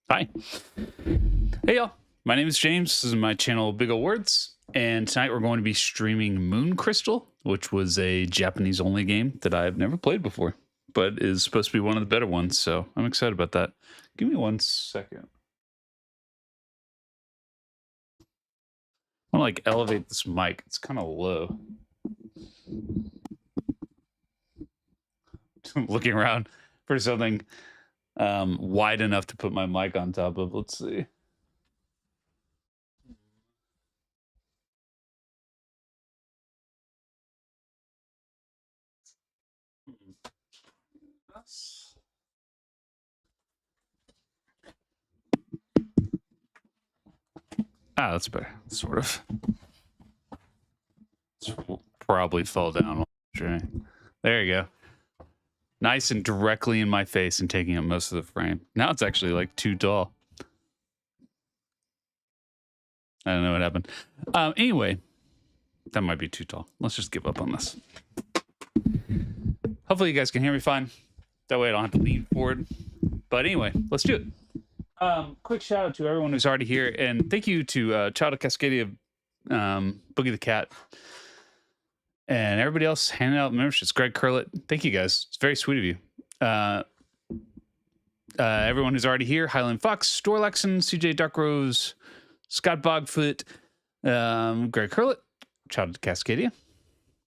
Hi. Hey, y'all. My name is James. This is my channel, Big Ol' Words. And tonight we're going to be streaming Moon Crystal, which was a Japanese-only game that I've never played before, but is supposed to be one of the better ones, so I'm excited about that. Give me 1 second. I want to, elevate this mic. It's kind of low. Looking around for something wide enough to put my mic on top of. Let's see. That's better, sort of. Probably fell down. There you go. Nice and directly in my face and taking up most of the frame. Now it's actually like too tall. I don't know what happened. Anyway, that might be too tall. Let's just give up on this. Hopefully you guys can hear me fine. That way I don't have to lean forward. But anyway, let's do it. Quick shout out to everyone who's already here. And thank you to Child of Cascadia, Boogie the Cat, and everybody else handing out memberships. Greg Curlett, thank you guys. It's very sweet of you. Everyone who's already here: Highland Fox, Storlaxon, CJ Darkrose, Scott Bogfoot, Greg Curlett, Child of Cascadia.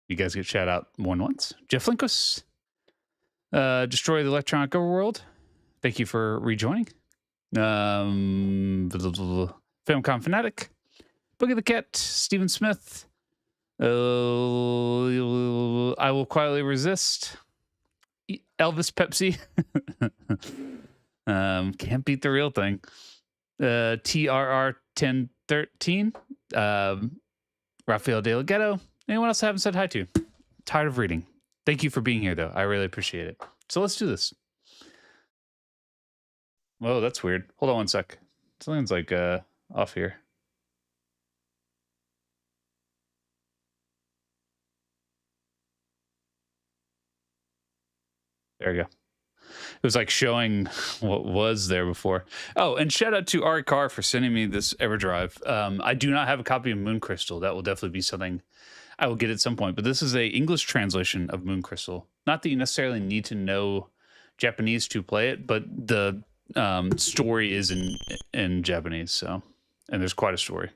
You guys get shout out more than once. Jeff Linkus, Destroy the Electronic Overworld. Thank you for rejoining. Famicom Fanatic, Boogie the Cat, Stephen Smith. I Will Quietly Resist. Elvis Pepsi. Can't beat the real thing. TRR 1013. Rafael De La Ghetto. Anyone else I haven't said hi to? Tired of reading. Thank you for being here, though. I really appreciate it. So let's do this. Whoa, that's weird. Hold on 1 sec. Something's like off here. There we go. It was like showing what was there before. Oh, and shout out to Ari Carr for sending me this EverDrive. I do not have a copy of Moon Crystal. That will definitely be something I will get at some point. But this is a English translation of Moon Crystal. Not that you necessarily need to know Japanese to play it, but the story is in Japanese. So, and there's quite a story.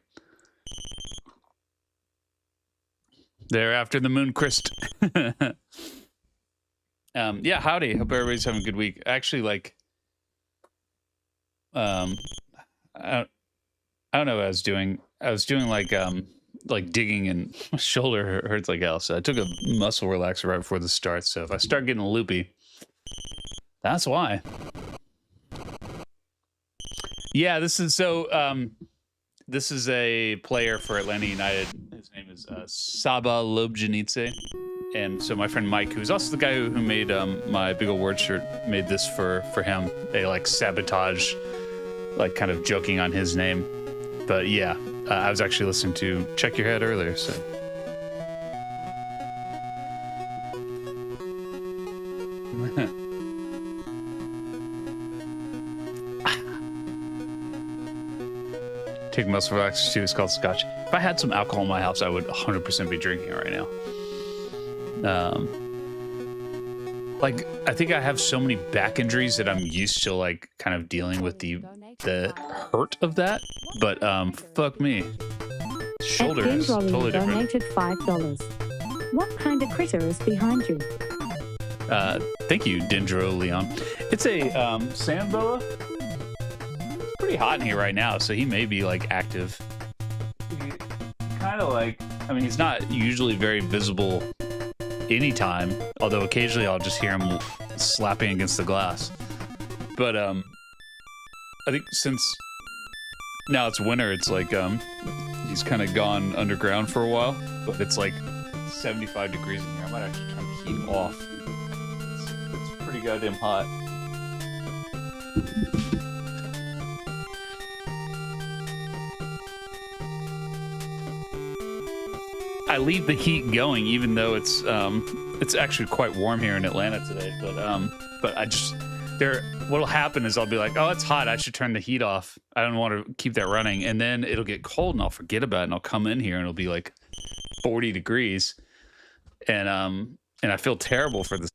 They're after the Moon Crystal. Yeah, howdy. Hope everybody's having a good week. Actually, like, I don't know what I was doing. I was doing like digging, and my shoulder hurts like hell. So I took a muscle relaxer right before the start. So if I start getting loopy, that's why. Yeah, this is so. This is a player for Atlanta United. His name is Saba Lobjanidze. And so my friend Mike, who's also the guy who made my Big Ol' Word shirt, made this for him. They like sabotage, like kind of joking on his name. But yeah, I was actually listening to Check Your Head earlier, so. Take muscle relaxers too. It's called Scotch. If I had some alcohol in my house, I would 100% be drinking it right now. Like, I think I have so many back injuries that I'm used to like kind of dealing with the hurt of that. But fuck me, shoulder is totally different. Donated $5. What kind of critter is behind you? Thank you, Dendro Leon. It's a sand boa. It's pretty hot in here right now, so he may be like active. Kind of like, I mean, he's not usually very visible anytime, although occasionally I'll just hear him slapping against the glass. But I think since now it's winter, it's like he's kind of gone underground for a while, but it's like 75 degrees in here. I might actually turn the heat off. It's pretty goddamn hot. I leave the heat going, even though it's actually quite warm here in Atlanta today. But I just what'll happen is I'll be like, oh, it's hot. I should turn the heat off. I don't want to keep that running. And then it'll get cold and I'll forget about it. And I'll come in here and it'll be like 40 degrees. And I feel terrible for this.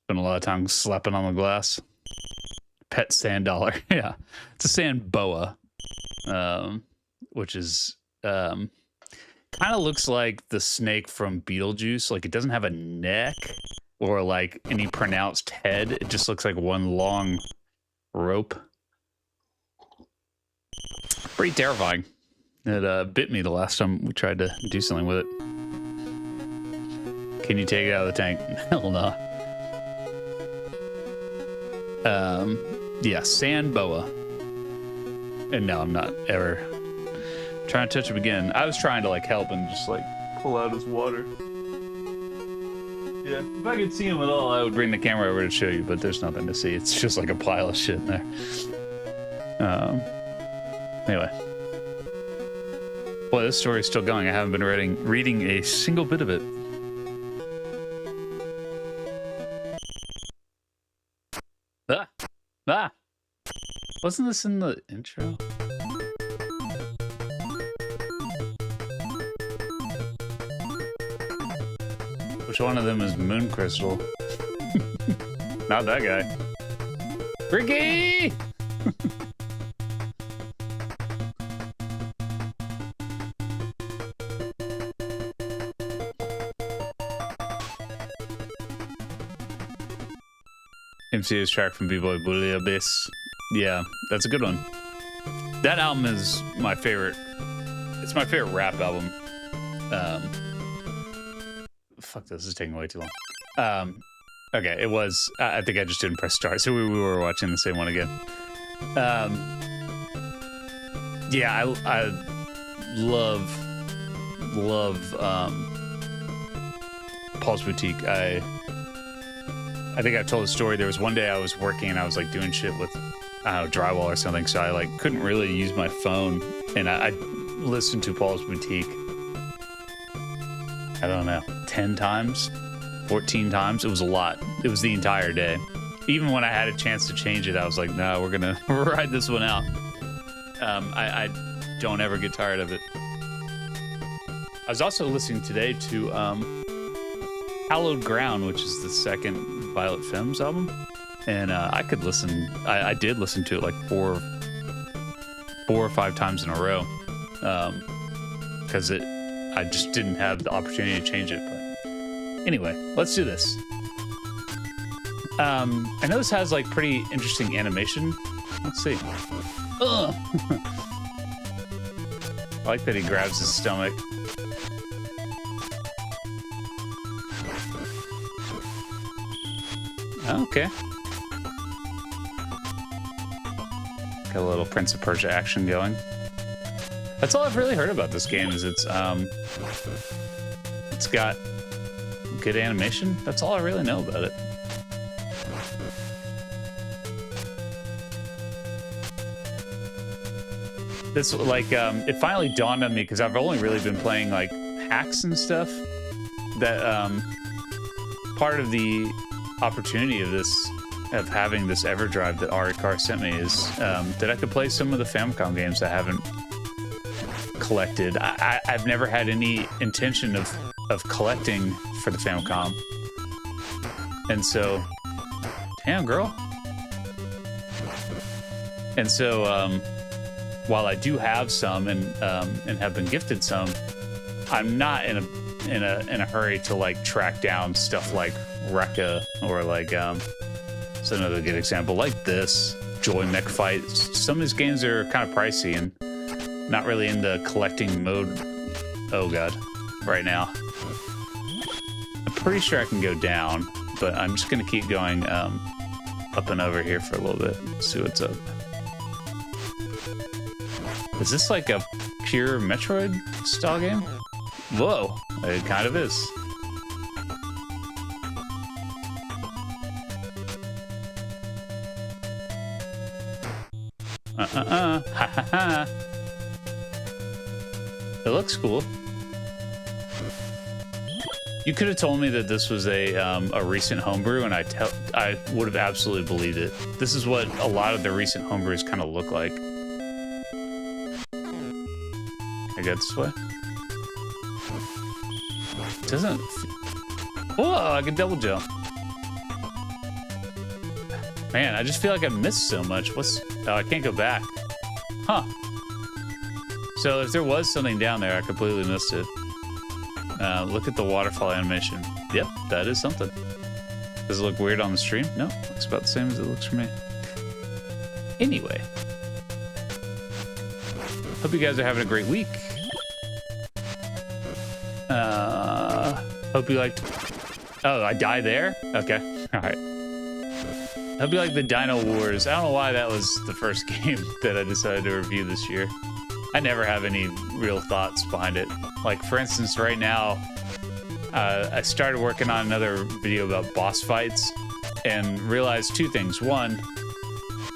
Spent a lot of time slapping on the glass. Pet sand dollar. Yeah. It's a sand boa. Which is, kind of looks like the snake from Beetlejuice. Like, it doesn't have a neck or like any pronounced head. It just looks like one long rope. Pretty terrifying. It bit me the last time we tried to do something with it. Can you take it out of the tank? Hell no. Yeah, sand boa. And no, I'm not ever trying to touch him again. I was trying to like help and just like pull out his water. Yeah, if I could see him at all, I would bring the camera over to show you, but there's nothing to see. It's just like a pile of shit in there. Anyway. Boy, this story's still going. I haven't been reading a single bit of it. Wasn't this in the intro? Which one of them is Moon Crystal? Not that guy. Ricky! MCA's track from B-Boy Bully Abyss. Yeah, that's a good one. That album is my favorite. It's my favorite rap album. Fuck, this is taking way too long. Okay, it was. I think I just didn't press start, so we were watching the same one again. Yeah, I love Paul's Boutique. I think I've told a story. There was one day I was working and I was like doing shit with, I don't know, drywall or something. So I like couldn't really use my phone, and I listened to Paul's Boutique. I don't know, 10 times, 14 times. It was a lot. It was the entire day. Even when I had a chance to change it, I was like, no, we're gonna ride this one out. I don't ever get tired of it. I was also listening today to Hallowed Ground, which is the second Violet Femmes album, and I could listen. I did listen to it like four or five times in a row, because I just didn't have the opportunity to change it. But anyway, let's do this. I know this has like pretty interesting animation. Let's see. Ugh. I like that he grabs his stomach. Okay. Got a little Prince of Persia action going. That's all I've really heard about this game, is it's got good animation. That's all I really know about it. This, like, it finally dawned on me, because I've only really been playing, like, hacks and stuff, that, part of the opportunity of having this EverDrive that Ari Carr sent me is, that I could play some of the Famicom games I haven't collected. I've never had any intention of collecting for the Famicom. And so, damn, girl. And so, while I do have some and have been gifted some, I'm not in a hurry to like track down stuff like Rekka or like it's another good example like this Joy Mech Fight. Some of these games are kind of pricey and not really in the collecting mode. Oh god, right now. I'm pretty sure I can go down, but I'm just gonna keep going up and over here for a little bit. See what's up. Is this like a pure Metroid style game? Whoa, it kind of is. Ha ha ha. It looks cool. You could have told me that this was a recent homebrew, and I would have absolutely believed it. This is what a lot of the recent homebrews kind of look like. I go this way. Doesn't. Whoa! I can double jump. Man, I just feel like I missed so much. What's? Oh, I can't go back. Huh. So if there was something down there, I completely missed it. Look at the waterfall animation. Yep, that is something. Does it look weird on the stream? No, looks about the same as it looks for me. Anyway. Hope you guys are having a great week. Hope you liked... Oh, I die there? Okay, alright. Hope you like the Dino Wars. I don't know why that was the first game that I decided to review this year. I never have any real thoughts behind it. Like, for instance, right now, I started working on another video about boss fights and realized two things. One,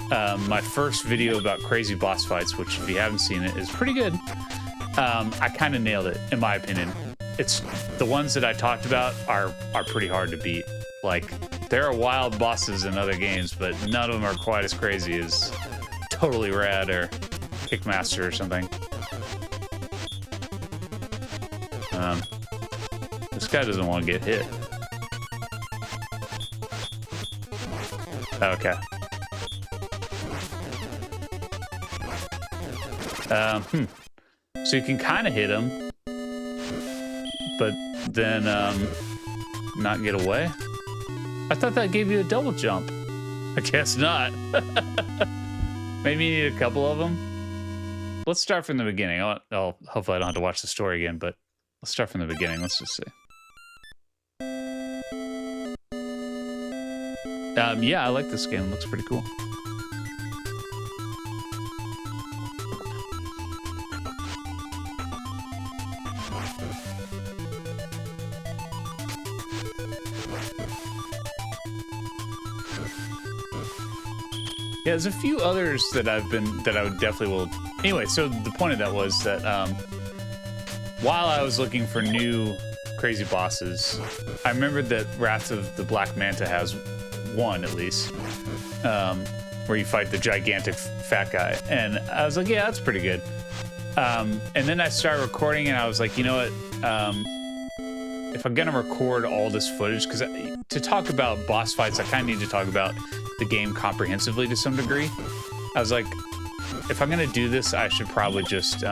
my first video about crazy boss fights, which if you haven't seen it, is pretty good. I kind of nailed it, in my opinion. It's the ones that I talked about are pretty hard to beat. Like, there are wild bosses in other games, but none of them are quite as crazy as Totally Rad or Kickmaster or something. This guy doesn't want to get hit. Okay. So you can kind of hit him, but then not get away. I thought that gave you a double jump. I guess not. Maybe you need a couple of them. Let's start from the beginning. I'll hopefully I don't have to watch the story again, but let's start from the beginning. Let's just see. Yeah, I like this game. It looks pretty cool. Yeah, there's a few others that I would definitely will. Anyway, so the point of that was that while I was looking for new crazy bosses, I remembered that Wrath of the Black Manta has one at least, where you fight the gigantic fat guy, and I was like, yeah, that's pretty good. And then I started recording, and I was like, you know what? If I'm gonna record all this footage, because to talk about boss fights, I kind of need to talk about the game comprehensively to some degree. I was like, if I'm gonna do this, I should probably just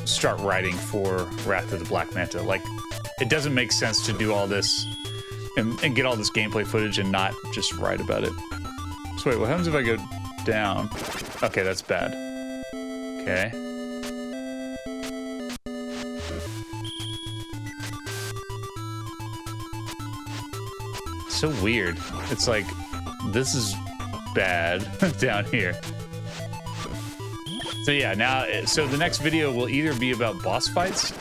start writing for Wrath of the Black Manta. Like, it doesn't make sense to do all this and get all this gameplay footage and not just write about it. So wait, what happens if I go down? Okay, that's bad. Okay. So weird. It's like, this is bad down here. So yeah, now, so the next video will either be about boss fights.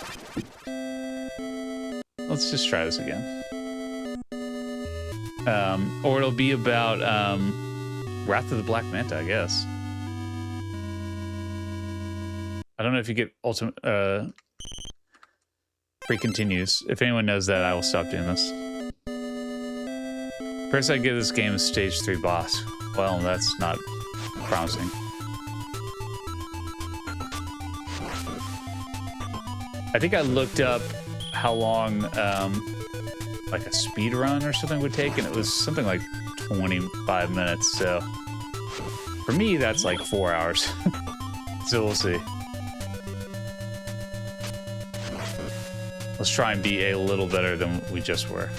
Let's just try this again. Or it'll be about Wrath of the Black Manta, I guess. I don't know if you get ultimate free continues. If anyone knows that, I will stop doing this. First, I give this game a stage 3 boss. Well, that's not promising. I think I looked up how long like a speed run or something would take, and it was something like 25 minutes. So for me, that's like 4 hours. So we'll see. Let's try and be a little better than we just were.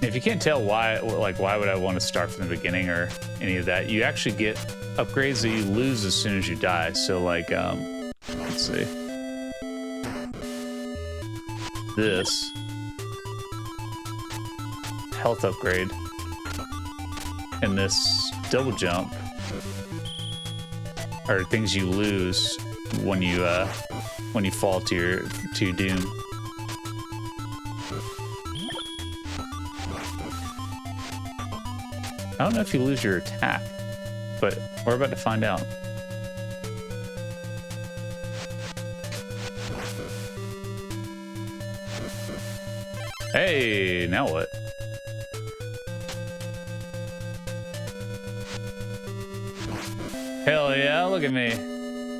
If you can't tell why would I want to start from the beginning or any of that, you actually get upgrades that you lose as soon as you die. So like, let's see. This health upgrade and this double jump are things you lose when you fall to your doom. I don't know if you lose your attack, but we're about to find out. Hey, now what? Hell yeah, look at me.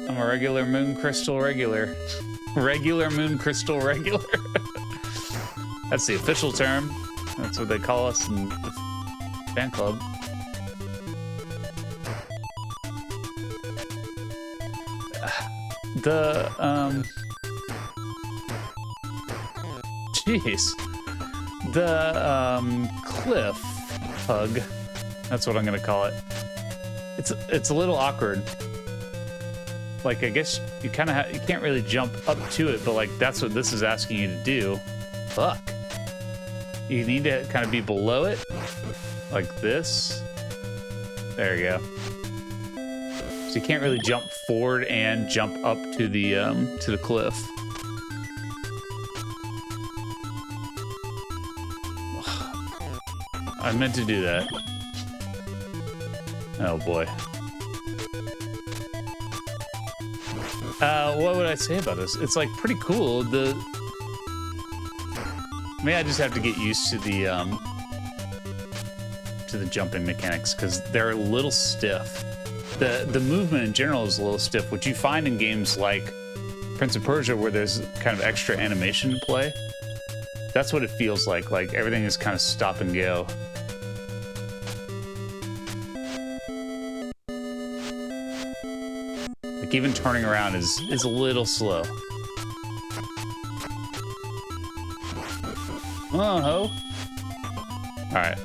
I'm a regular moon crystal regular. Regular moon crystal regular. That's the official term. That's what they call us in the fan club. Jeez. The cliff hug. That's what I'm gonna call it. It's a little awkward. Like, I guess you kind of you can't really jump up to it, but like that's what this is asking you to do. Fuck. You need to kind of be below it, like this. There you go. So you can't really jump forward and jump up to the cliff. I meant to do that. Oh boy. What would I say about this? It's like pretty cool. Maybe I just have to get used to the jumping mechanics because they're a little stiff. The movement in general is a little stiff, which you find in games like Prince of Persia where there's kind of extra animation to play. That's what it feels like. Like everything is kind of stop and go. Like even turning around is a little slow. Oh, all right.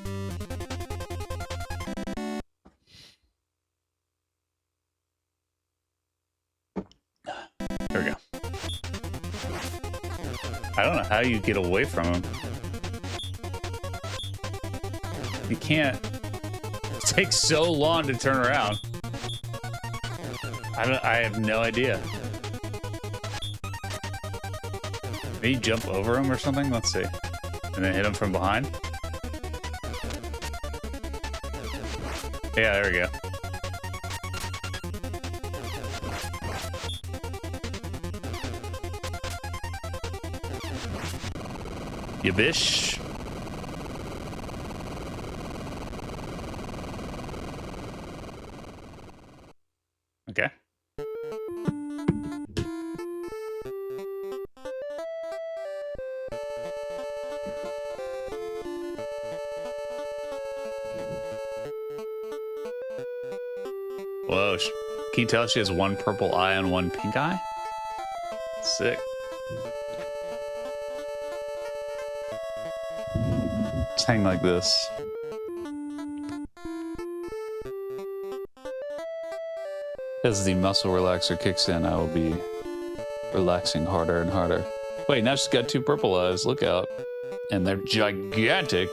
There we go. I don't know how you get away from him. You can't. It takes so long to turn around. I have no idea. Maybe jump over him or something? Let's see. And then hit him from behind. Yeah, there we go. You bish. Okay. Whoa. Can you tell she has one purple eye and one pink eye? Sick. Just hang like this. As the muscle relaxer kicks in, I will be relaxing harder and harder. Wait, now she's got two purple eyes. Look out. And they're gigantic.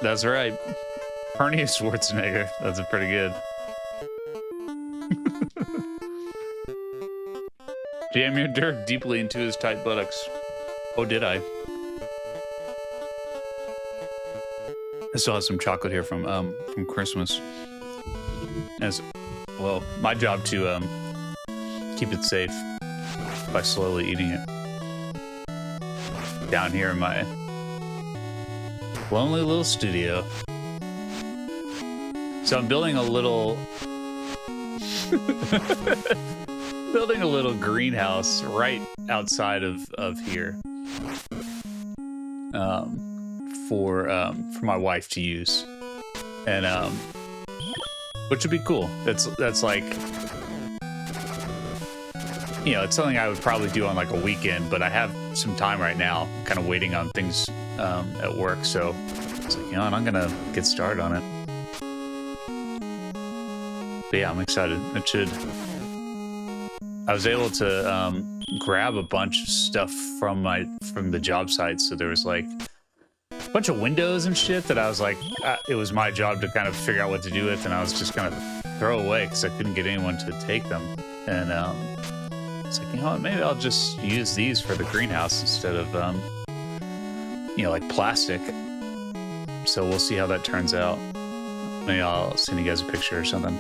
That's right. Arnie Schwarzenegger. That's pretty good. Jam your dirt deeply into his tight buttocks. Oh, did I? I still have some chocolate here from Christmas. As well, my job to keep it safe by slowly eating it. Down here in my lonely little studio. So I'm building a little building a little greenhouse right outside of here. For my wife to use, and which would be cool. That's like, you know, it's something I would probably do on like a weekend, but I have some time right now, kind of waiting on things at work, so it's like, you know, and I'm gonna get started on it. But yeah, I'm excited. It should. I was able to grab a bunch of stuff from the job site, so there was like a bunch of windows and shit that I was like, it was my job to kind of figure out what to do with, and I was just kind of throw away because I couldn't get anyone to take them. And it's like, you know what, maybe I'll just use these for the greenhouse instead of you know, like plastic. So we'll see how that turns out. Maybe I'll send you guys a picture or something.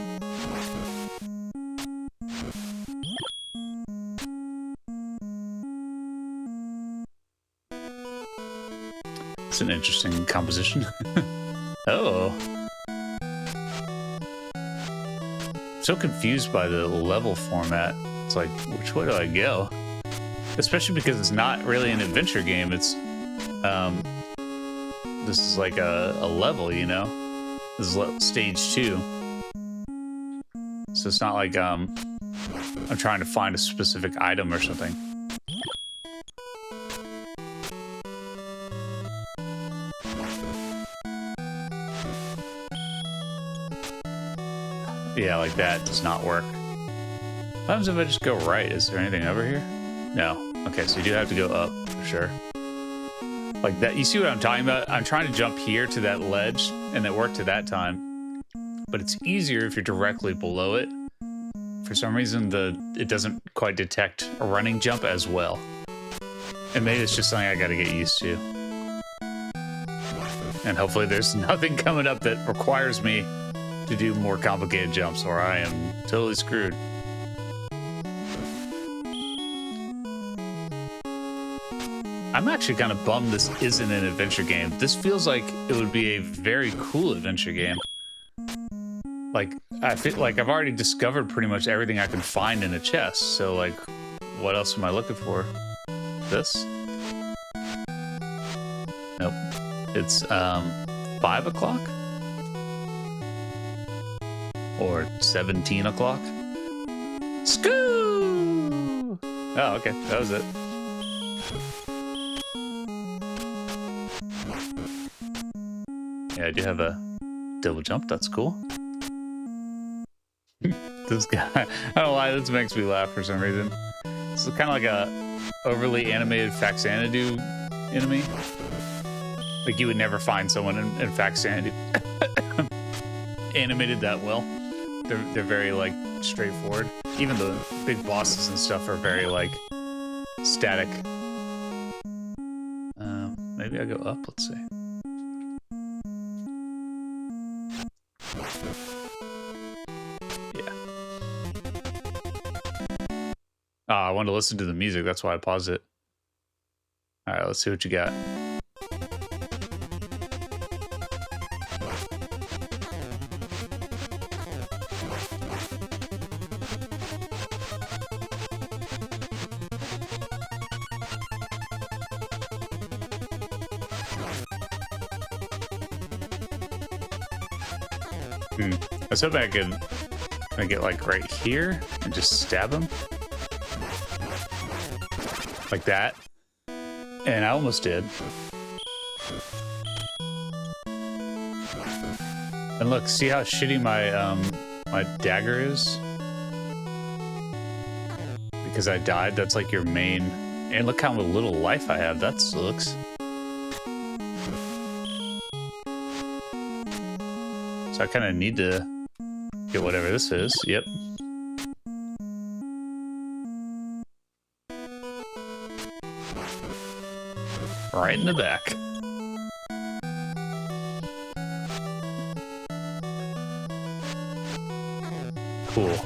It's an interesting composition. Oh. So confused by the level format. It's like, which way do I go? Especially because it's not really an adventure game. It's, this is like a level, you know? This is stage 2. So it's not like, I'm trying to find a specific item or something. Yeah, like that does not work. What happens if I just go right? Is there anything over here? No. Okay, so you do have to go up for sure. Like that, you see what I'm talking about? I'm trying to jump here to that ledge, and it worked at that time. But it's easier if you're directly below it. For some reason, it doesn't quite detect a running jump as well. And maybe it's just something I gotta get used to. And hopefully there's nothing coming up that requires me to do more complicated jumps, or I am totally screwed. I'm actually kind of bummed this isn't an adventure game. This feels like it would be a very cool adventure game. Like, I feel like I've already discovered pretty much everything I can find in a chest, so like, what else am I looking for? This? Nope. It's, 5 o'clock? Or 17 o'clock? Scoo! Oh, okay, that was it. Yeah, I do have a double jump, that's cool. This guy, I don't know why this makes me laugh for some reason. This is kind of like a overly animated Faxanadu enemy. Like you would never find someone in Faxanadu animated that well. They're very like straightforward. Even the big bosses and stuff are very like static. Maybe I go up. Let's see. Yeah. I wanted to listen to the music. That's why I paused it. All right, let's see what you got. I was hoping I could get like right here and just stab him. Like that. And I almost did. And look, see how shitty my my dagger is? Because I died, that's like your main. And look how little life I have, that sucks. So I kind of need to get whatever this is. Yep. Right in the back. Cool.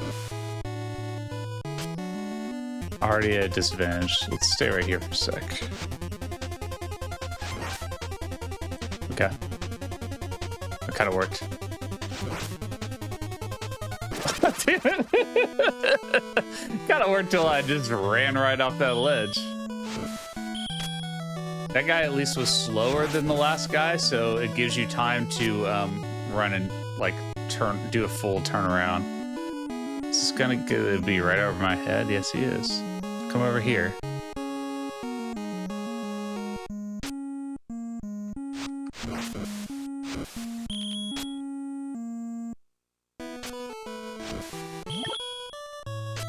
Already at a disadvantage. Let's stay right here for a sec. Okay. That kind of worked. Damn it. Kind of worked till I just ran right off that ledge. That guy at least was slower than the last guy, so it gives you time to run and like do a full turnaround. Is this gonna be right over my head? Yes, he is. Come over here.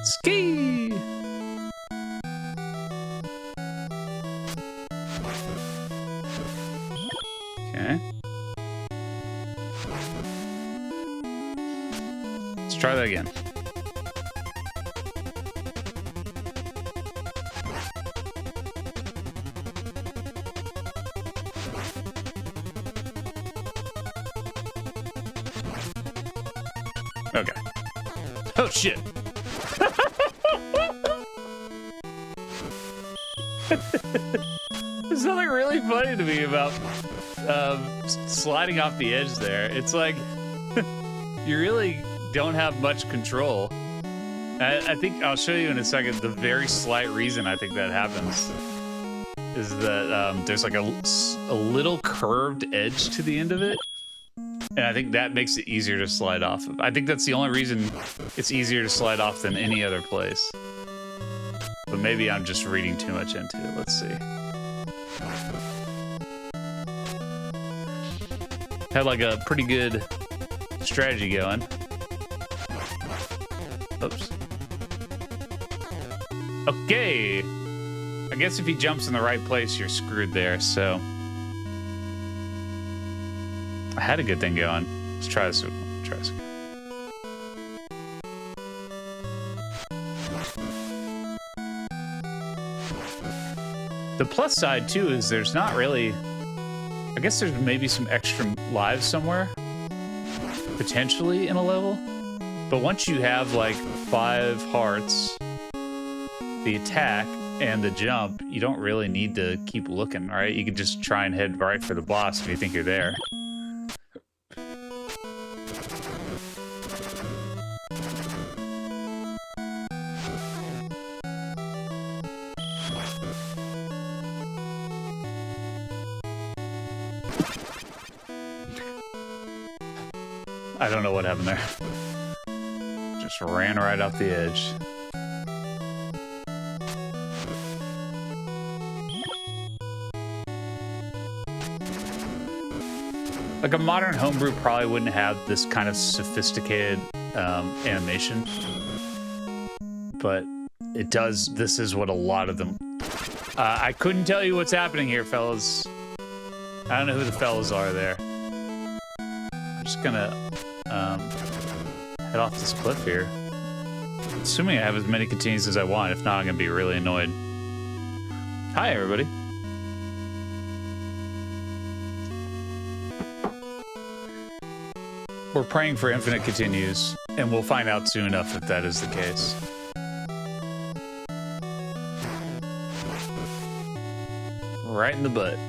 Ski! Okay. Let's try that again. Okay. Oh shit. There's something really funny to me about sliding off the edge there. It's like you really don't have much control. I think I'll show you in a second the very slight reason I think that happens is that there's like a little curved edge to the end of it. And I think that makes it easier to slide off of. I think that's the only reason it's easier to slide off than any other place. But maybe I'm just reading too much into it. Let's see. Had like a pretty good strategy going. Oops. Okay. I guess if he jumps in the right place, you're screwed there, so. I had a good thing going. Let's try this. Try this again. The plus side, too, is there's not really... I guess there's maybe some extra lives somewhere, potentially, in a level. But once you have, like, 5 hearts, the attack, and the jump, you don't really need to keep looking, right? You can just try and head right for the boss if you think you're there. I don't know what happened there. Just ran right off the edge. Like a modern homebrew probably wouldn't have this kind of sophisticated animation, but it does. This is what a lot of them. I couldn't tell you what's happening here, fellas. I don't know who the fellas are there. I'm just gonna head off this cliff here. Assuming I have as many continues as I want. If not, I'm gonna be really annoyed. Hi, everybody. We're praying for infinite continues, and we'll find out soon enough if that is the case. Right in the butt.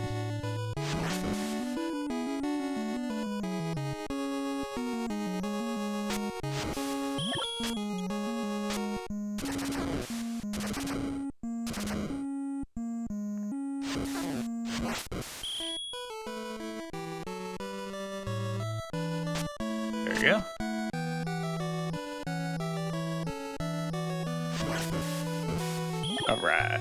Go. All right.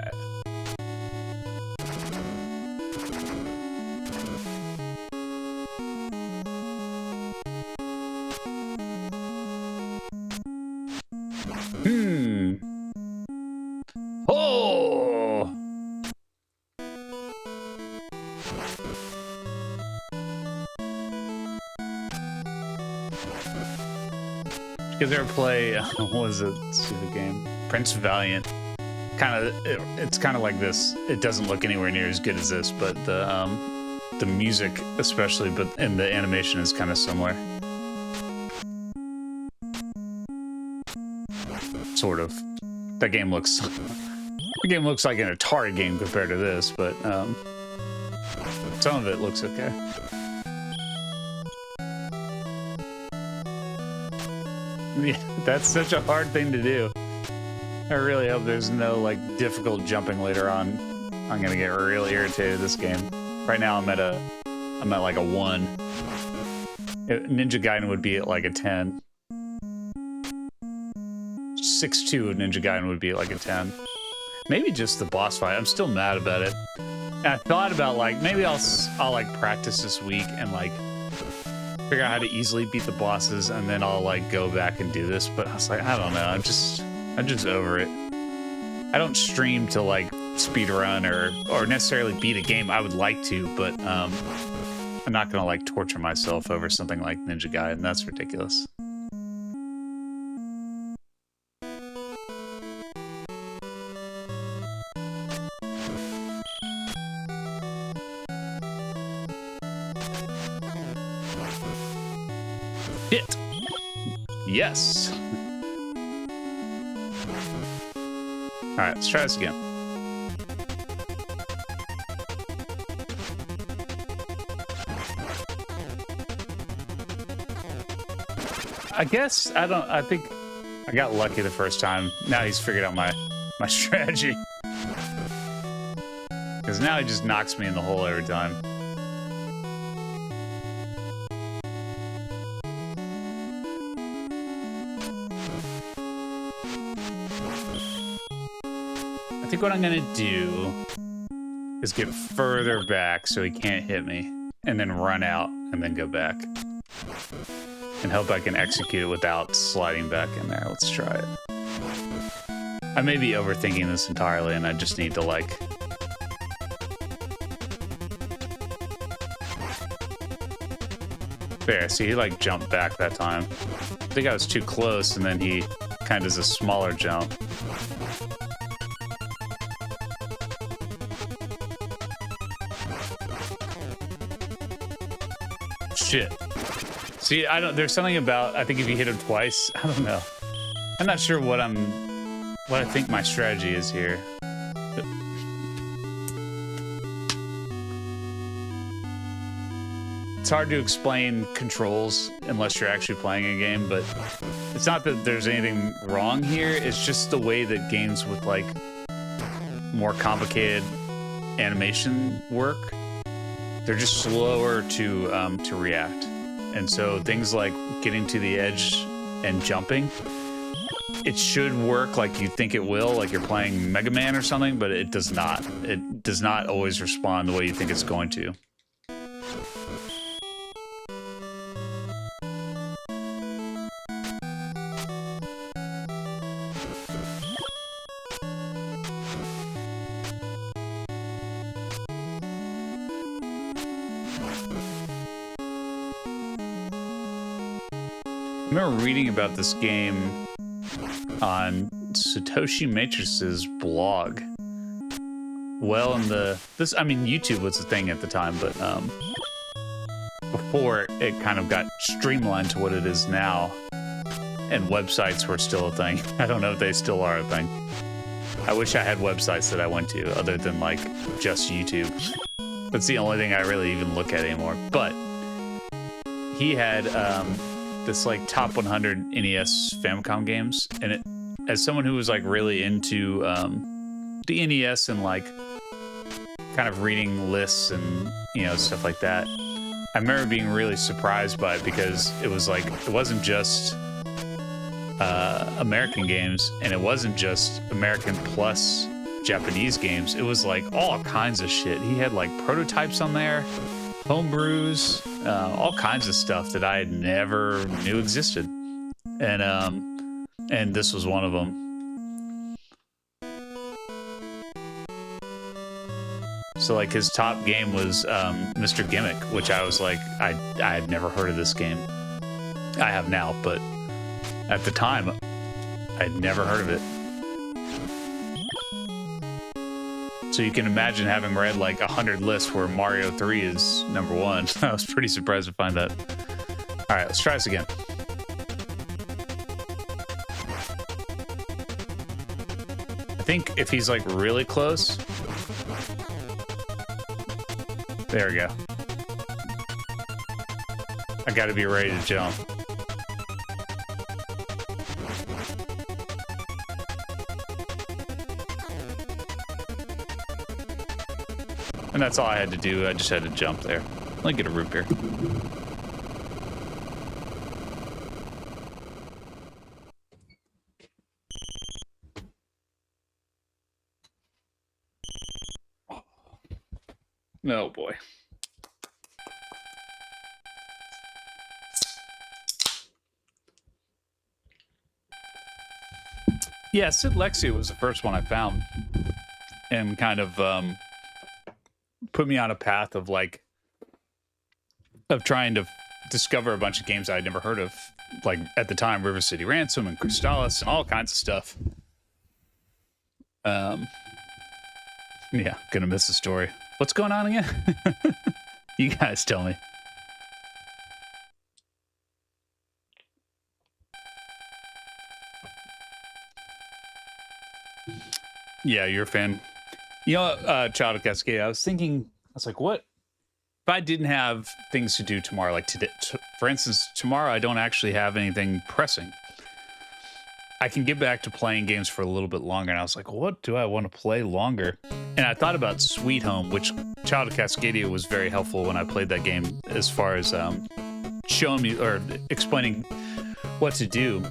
Oh. You guys ever play, what was it, stupid game? Prince Valiant. It's kind of like this. It doesn't look anywhere near as good as this, but the music especially, and the animation is kind of similar. Sort of. The game looks like an Atari game compared to this, but some of it looks okay. Yeah, that's such a hard thing to do. I really hope there's no like difficult jumping later on. I'm gonna get really irritated this game. Right now I'm at like a 1. Ninja Gaiden would be at like a 10. 6-2 Ninja Gaiden would be at like a 10. Maybe just the boss fight. I'm still mad about it. And I thought about like maybe I'll like practice this week and like figure out how to easily beat the bosses, and then I'll like go back and do this. But I was like, I don't know. I'm just over it. I don't stream to like speed run or necessarily beat a game. I would like to, but I'm not gonna like torture myself over something like Ninja Gaiden. That's ridiculous. Hit. Yes. All right, let's try this again. I guess I think I got lucky the first time. Now he's figured out my strategy. Because now he just knocks me in the hole every time. I think what I'm gonna do is get further back so he can't hit me, and then run out, and then go back. And hope I can execute it without sliding back in there. Let's try it. I may be overthinking this entirely, and I just need to, like... There, see, he, like, jumped back that time. I think I was too close, and then he kind of does a smaller jump. Shit. See, there's something about, I think if you hit him twice, I don't know. I'm not sure what I think my strategy is here. It's hard to explain controls unless you're actually playing a game, but it's not that there's anything wrong here. It's just the way that games with, like, more complicated animation work. They're just slower to react. And so things like getting to the edge and jumping, it should work like you think it will, like you're playing Mega Man or something, but it does not. It does not always respond the way you think it's going to. I remember reading about this game on Satoshi Matrix's blog. Well, I mean, YouTube was the thing at the time, but before it kind of got streamlined to what it is now, and websites were still a thing. I don't know if they still are a thing. I wish I had websites that I went to other than, like, just YouTube. That's the only thing I really even look at anymore. But he had this, like, top 100 NES Famicom games, and as someone who was, like, really into the NES and, like, kind of reading lists and, you know, stuff like that, I remember being really surprised by it because it was like, it wasn't just American games, and it wasn't just American plus Japanese games. It was like all kinds of shit. He had, like, prototypes on there, homebrews, all kinds of stuff that I had never knew existed, and this was one of them. So, like, his top game was Mr. Gimmick, which I was like, I had never heard of this game. I have now, but at the time, I'd never heard of it. So you can imagine having read like 100 lists where Mario 3 is number 1. I was pretty surprised to find that. All right, let's try this again. I think if he's, like, really close. There we go. I gotta be ready to jump. And that's all I had to do. I just had to jump there. Let me get a root beer. Oh boy. Yeah, Sid Lexia was the first one I found, and kind of put me on a path of, like, of trying to discover a bunch of games I'd never heard of, like, at the time, River City Ransom and Crystallis and all kinds of stuff. Yeah, gonna miss the story. What's going on again? You guys tell me. Yeah, you're a fan. You know, Child of Cascade, I was thinking, I was like, what if I didn't have things to do tomorrow, like today, for instance, tomorrow I don't actually have anything pressing. I can get back to playing games for a little bit longer. And I was like, what do I want to play longer? And I thought about Sweet Home, which Child of Cascadia was very helpful when I played that game as far as showing me or explaining what to do.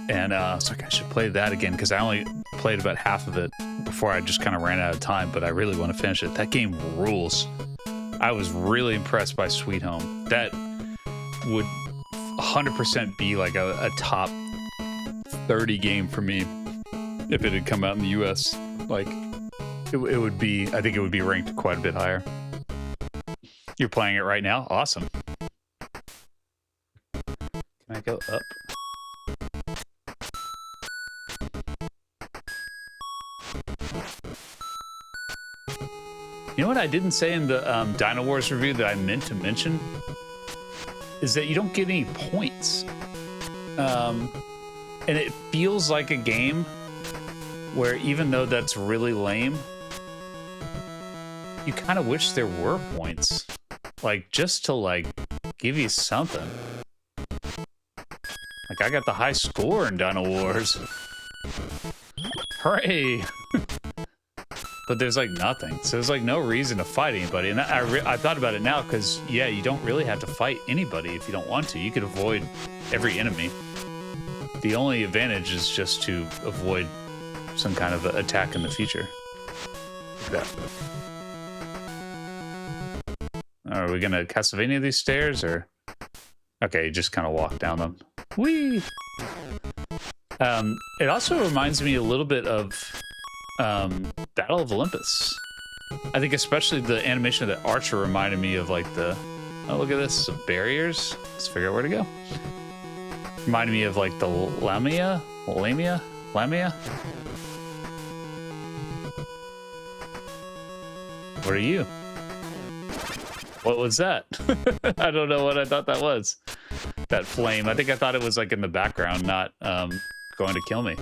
And I was like, I should play that again because I only played about half of it before I just kind of ran out of time, but I really want to finish it. That game rules. I was really impressed by Sweet Home. That would 100% be like a top 30 game for me if it had come out in the US. Like it would be, I think it would be ranked quite a bit higher. You're playing it right now? Awesome. Can I go up? You know what I didn't say in the Dino Wars review that I meant to mention? Is that you don't get any points. And it feels like a game where even though that's really lame, you kind of wish there were points. Like, just to, like, give you something. Like, I got the high score in Dino Wars. Hooray! But there's, like, nothing. So there's, like, no reason to fight anybody. And I thought about it now because, yeah, you don't really have to fight anybody if you don't want to. You could avoid every enemy. The only advantage is just to avoid some kind of attack in the future. Like that. Are we gonna Castlevania these stairs or? Okay, just kind of walk down them. Whee! It also reminds me a little bit of Battle of Olympus. I think especially the animation of the archer reminded me of like the, oh look at this, some barriers. Let's figure out where to go. Reminded me of like the Lamia? What are you? What was that? I don't know what I thought that was. That flame. I think I thought it was like in the background, not going to kill me.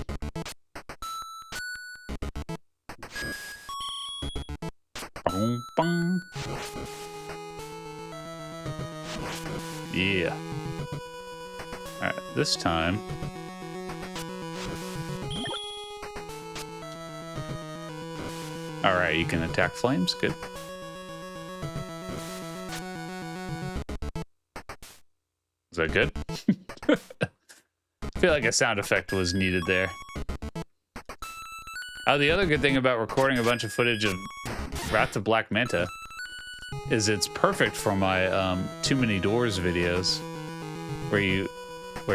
Bong, bong. Yeah. Alright, this time. Alright, you can attack flames. Good. Is that good? I feel like a sound effect was needed there. Oh, the other good thing about recording a bunch of footage of Wrath of Black Manta is it's perfect for my Too Many Doors videos, where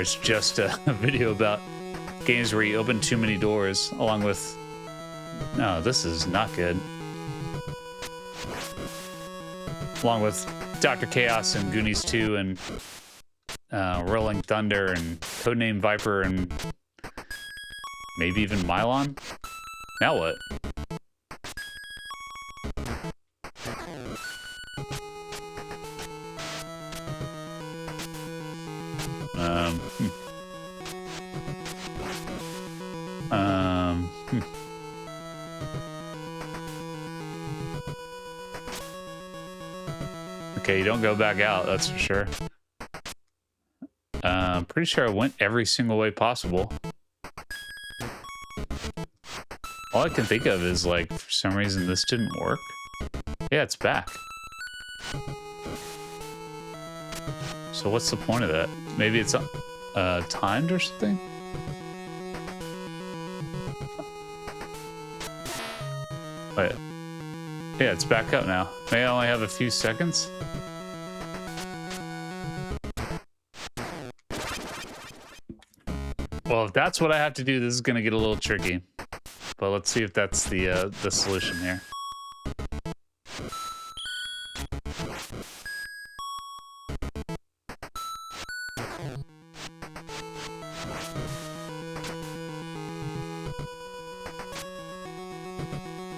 it's just a video about games where you open too many doors, along with... No, this is not good. Along with Dr. Chaos and Goonies 2 and Rolling Thunder and Codename Viper and maybe even Mylon? Now what? Okay, you don't go back out, that's for sure. I'm pretty sure I went every single way possible. All I can think of is, like, for some reason this didn't work. Yeah, it's back. So what's the point of that? Maybe it's timed or something? Wait. Yeah, it's back up now. May I only have a few seconds? Well, if that's what I have to do, this is going to get a little tricky. But let's see if that's the solution here.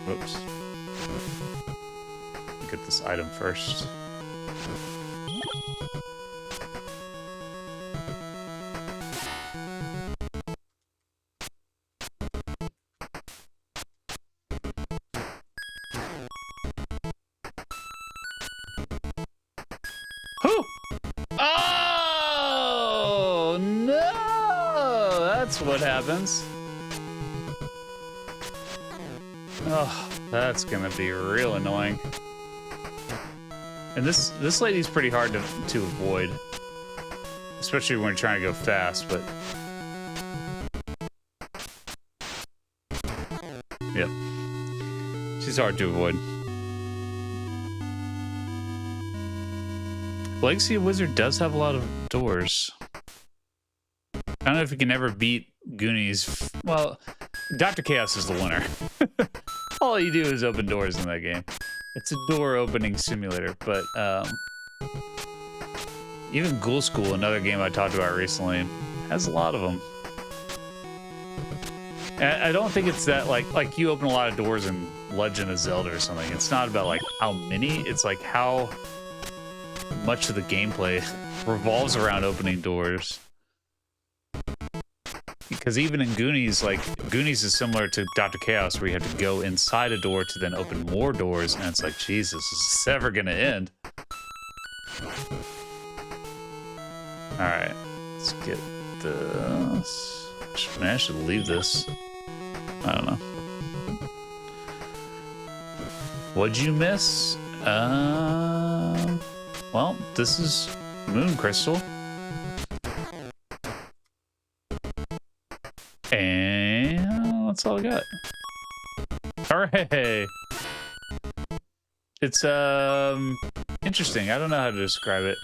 Whoops. Get this item first. Whew! Ah! that's what happens. Oh, that's gonna be real annoying. And this lady's pretty hard to avoid, especially when you're trying to go fast. But yep, she's hard to avoid. Legacy of Wizard does have a lot of doors. I don't know if you can ever beat Goonies. Well, Dr. Chaos is the winner. All you do is open doors in that game. It's a door opening simulator, but even Ghoul School, another game I talked about recently, has a lot of them. And I don't think it's that like you open a lot of doors in Legend of Zelda or something. It's not about like how many, it's like how much of the gameplay revolves around opening doors. Because even in Goonies, like, Goonies is similar to Dr. Chaos, where you have to go inside a door to then open more doors, and it's like, Jesus, is this ever gonna end? Alright, let's get this. Man, I should leave this. I don't know. What'd you miss? Well, this is Moon Crystal. And that's all I got. Hooray! It's interesting. I don't know how to describe it.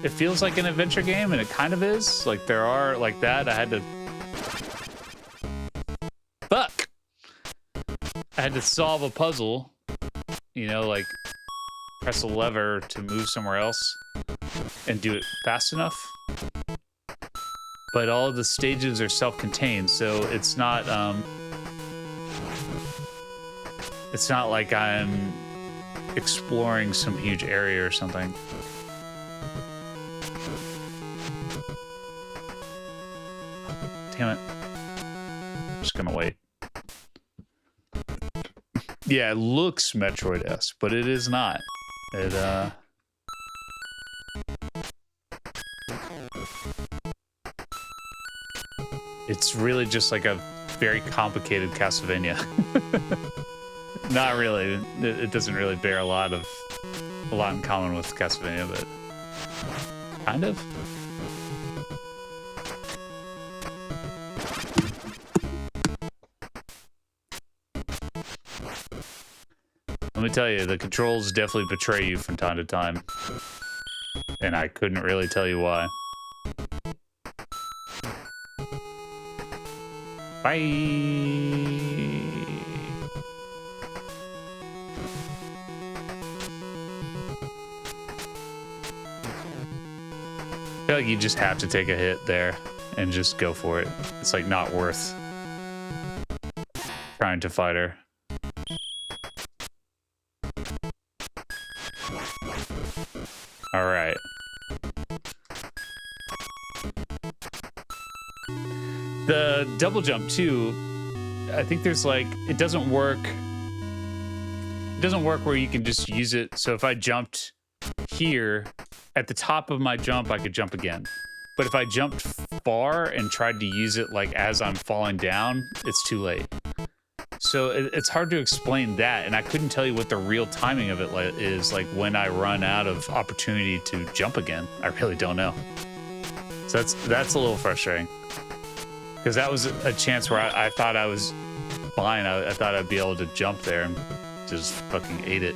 It feels like an adventure game, and it kind of is. Like there are like that. I had to solve a puzzle. You know, like press a lever to move somewhere else and do it fast enough. But all of the stages are self-contained, so it's not like I'm exploring some huge area or something. Damn it. I'm just gonna wait. Yeah, it looks Metroid-esque, but it is not. It's really just like a very complicated Castlevania. Not really. It doesn't really bear a lot in common with Castlevania, but kind of. Let me tell you, the controls definitely betray you from time to time. And I couldn't really tell you why. Bye. I feel like you just have to take a hit there and just go for it. It's like not worth trying to fight her. All right. The double jump too, I think there's like, it doesn't work where you can just use it. So if I jumped here, at the top of my jump, I could jump again. But if I jumped far and tried to use it like as I'm falling down, it's too late. So it's hard to explain that, and I couldn't tell you what the real timing of it is, like when I run out of opportunity to jump again. I really don't know. So that's a little frustrating. Because that was a chance where I thought I was fine. I thought I'd be able to jump there and just fucking ate it.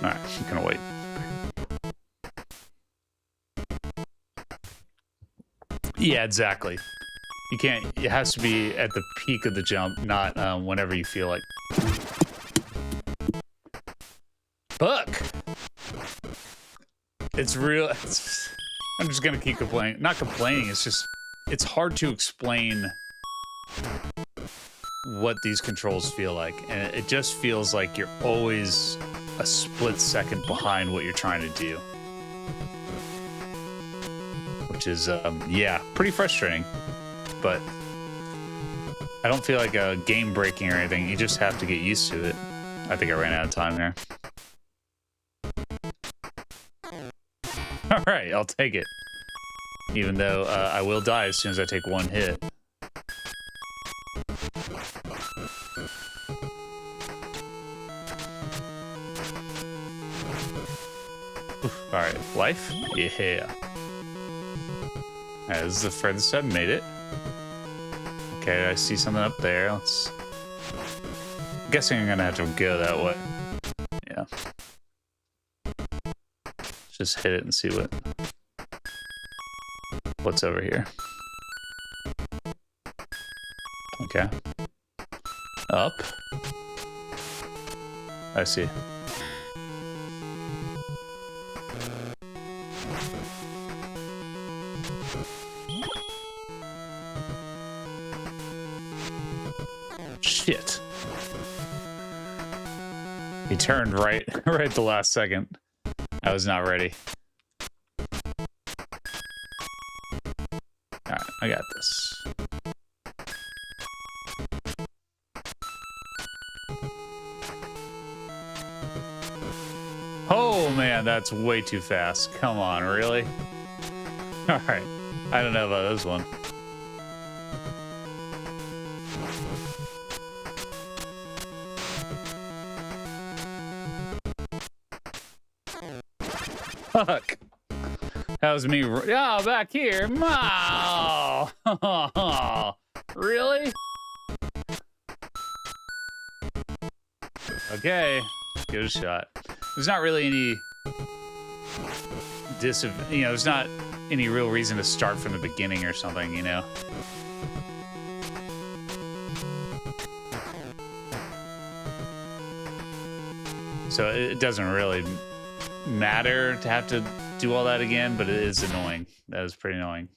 All right, I'm gonna wait. Yeah, exactly. You can't, it has to be at the peak of the jump, not whenever you feel like. Fuck! It's real, I'm just gonna keep complaining. Not complaining, it's just it's hard to explain what these controls feel like, and it just feels like you're always a split second behind what you're trying to do, which is yeah, pretty frustrating. But I don't feel like a game breaking or anything. You just have to get used to it. I think I ran out of time here. All right, I'll take it, even though I will die as soon as I take one hit. All right, life? Yeah. All right, this is the furthest I've made it. Okay, I see something up there. I'm guessing I'm gonna have to go that way. Yeah. Just hit it and see what's over here. Okay. Up. I see. Shit. He turned right at the last second. I was not ready. Alright, I got this. Oh man, that's way too fast. Come on, really? Alright. I don't know about this one. Fuck. That was me. Oh, back here. Oh. Really? Okay. Give it a shot. There's not really any there's not any real reason to start from the beginning or something, you know? So it doesn't really matter to have to do all that again, but it is annoying. That is pretty annoying.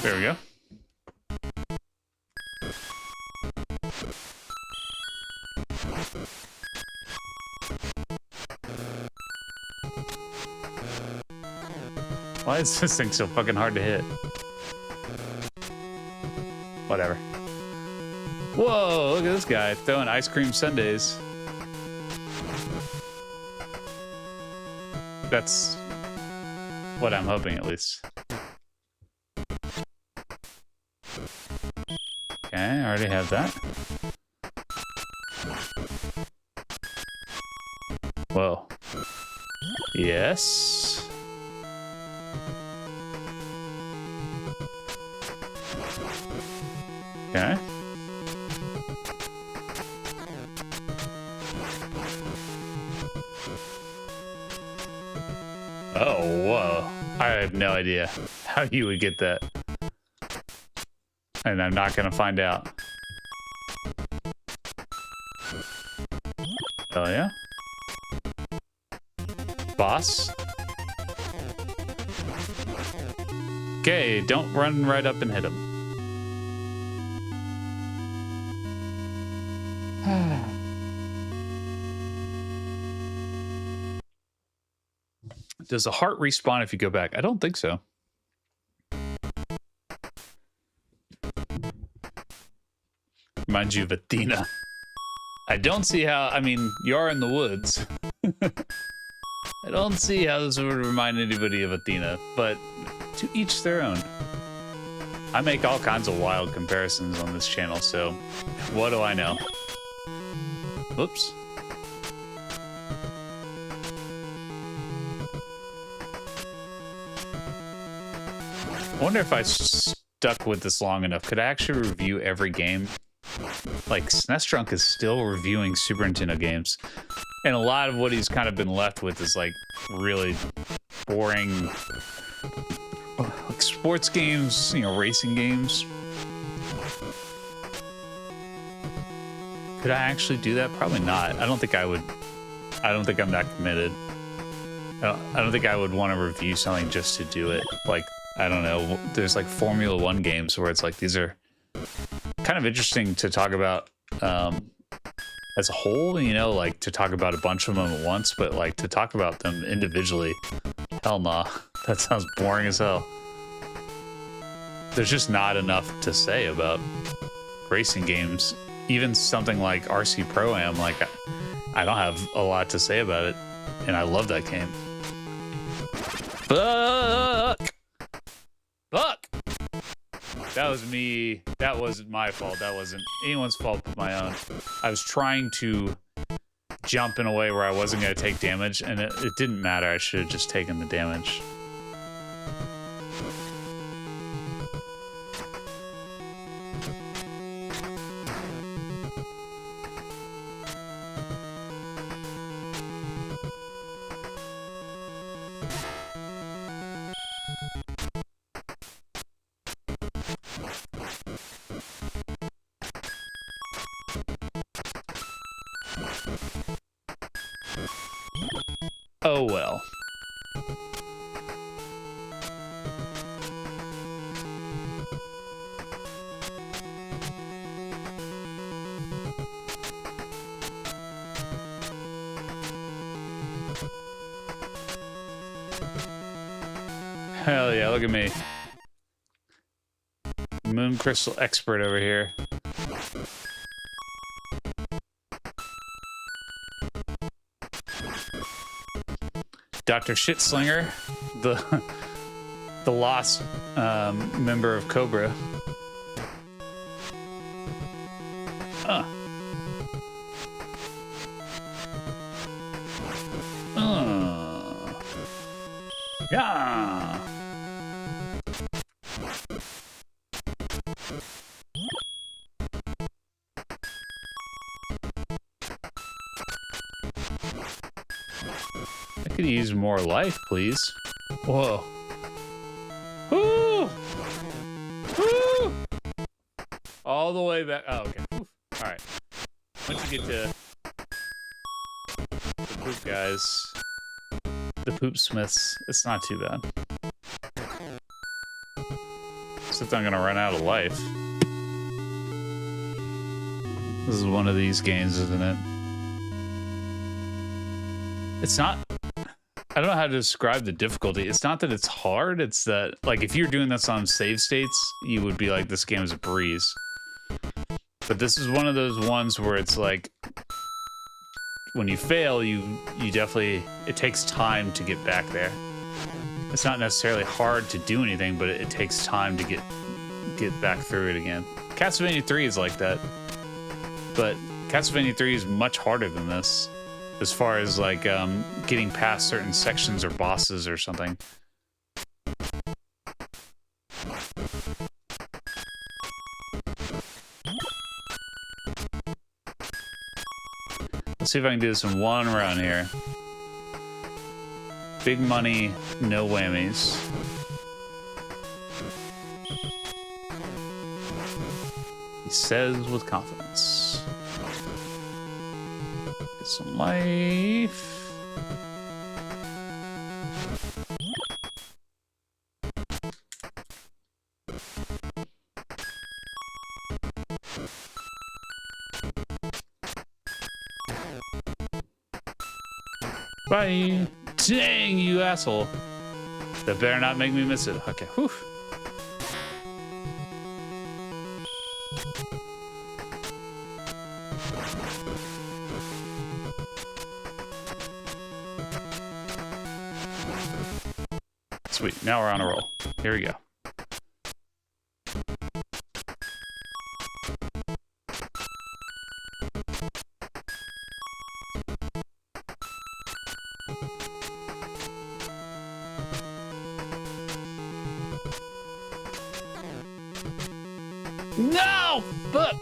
There we go. Why is this thing so fucking hard to hit? Whatever. Whoa, look at this guy throwing ice cream sundaes. That's what I'm hoping, at least. Okay, I already have that. Whoa. Yes. Okay. Oh, whoa. I have no idea how you would get that. And I'm not gonna find out. Oh yeah? Boss? Okay, don't run right up and hit him. Does the heart respawn if you go back? I don't think so. Reminds you of Athena. I don't see how, I mean, you are in the woods. I don't see how this would remind anybody of Athena, but to each their own. I make all kinds of wild comparisons on this channel, so what do I know? Whoops. I wonder if I stuck with this long enough, could I actually review every game? Like, SNES Drunk is still reviewing Super Nintendo games. And a lot of what he's kind of been left with is, like, really boring like sports games, you know, racing games. Could I actually do that? Probably not. I don't think I would. I don't think I'm that committed. I don't think I would want to review something just to do it. Like, I don't know. There's like Formula One games where it's like these are kind of interesting to talk about as a whole, you know, like to talk about a bunch of them at once, but like to talk about them individually, hell nah. That sounds boring as hell. There's just not enough to say about racing games. Even something like RC Pro-Am, like I don't have a lot to say about it, and I love that game. Fuck! That was me. That wasn't my fault. That wasn't anyone's fault but my own. I was trying to jump in a way where I wasn't going to take damage, and it didn't matter. I should have just taken the damage. Oh well. Hell yeah, look at me. Moon crystal expert over here. Dr. Shitslinger, the lost member of Cobra. Yeah. I could use more life, please. Whoa. Woo! Woo! All the way back. Oh, okay. All right. Once you get to the poop guys, the poop smiths, it's not too bad. Except I'm gonna run out of life. This is one of these games, isn't it? It's not, I don't know how to describe the difficulty. It's not that it's hard, it's that, like, if you're doing this on save states, you would be like, this game is a breeze. But this is one of those ones where it's like, when you fail, you definitely, it takes time to get back there. It's not necessarily hard to do anything, but it takes time to get back through it again. Castlevania 3 is like that, but Castlevania 3 is much harder than this, as far as like getting past certain sections or bosses or something. Let's see if I can do this in one run here. Big money, no whammies. He says with confidence. Get some life. Bye. Dang, you asshole. That better not make me miss it. Okay, whew. Sweet, now we're on a roll. Here we go. No! But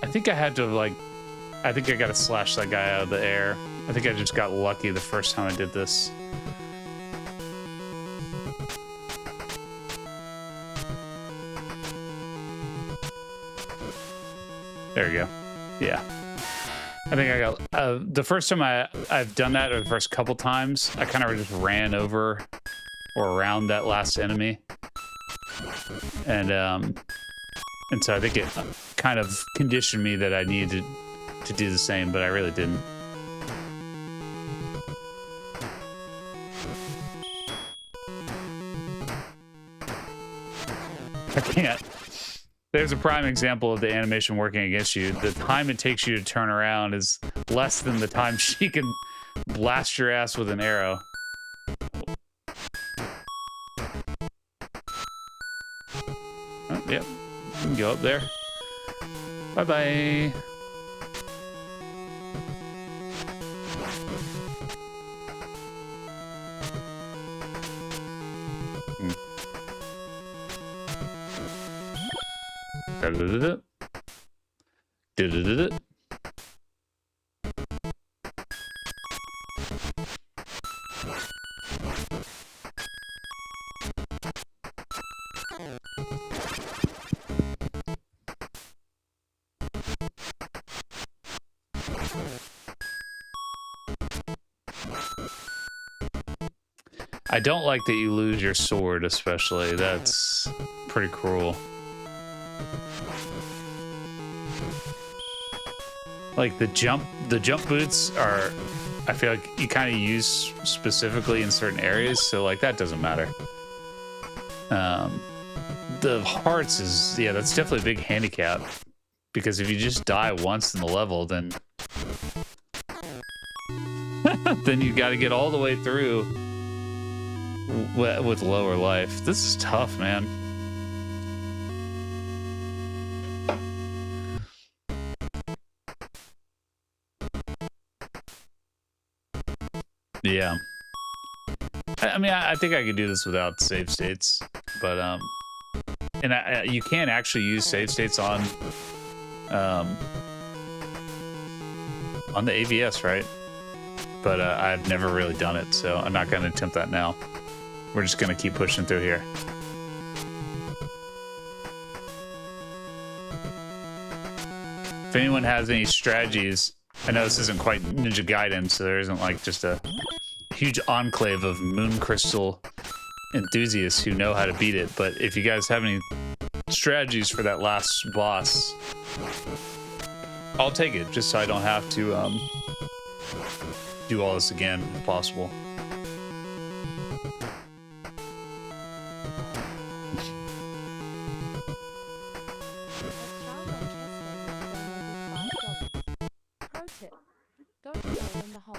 I think I had to, like, I think I got to slash that guy out of the air. I think I just got lucky the first time I did this. There you go. Yeah. I think I got, the first time I've done that, or the first couple times, I kind of just ran over or around that last enemy. And so I think it kind of conditioned me that I needed to do the same, but I really didn't. I can't. There's a prime example of the animation working against you. The time it takes you to turn around is less than the time she can blast your ass with an arrow. Oh, yep. You can go up there. Bye-bye. Da-da-da-da. Da-da-da-da. I don't like that you lose your sword, especially. That's pretty cruel. Like the jump boots are, I feel like you kind of use specifically in certain areas, so like that doesn't matter. The hearts is, yeah, that's definitely a big handicap, because if you just die once in the level, then then you got to get all the way through with lower life. This is tough, man. Yeah. I mean, I think I could do this without save states, but and you can actually use save states on the AVS, right? But I've never really done it, so I'm not going to attempt that now. We're just going to keep pushing through here. If anyone has any strategies, I know this isn't quite Ninja Gaiden, so there isn't like just a huge enclave of Moon Crystal enthusiasts who know how to beat it, but if you guys have any strategies for that last boss, I'll take it, just so I don't have to do all this again if possible. Pro tip: don't fall in the hole.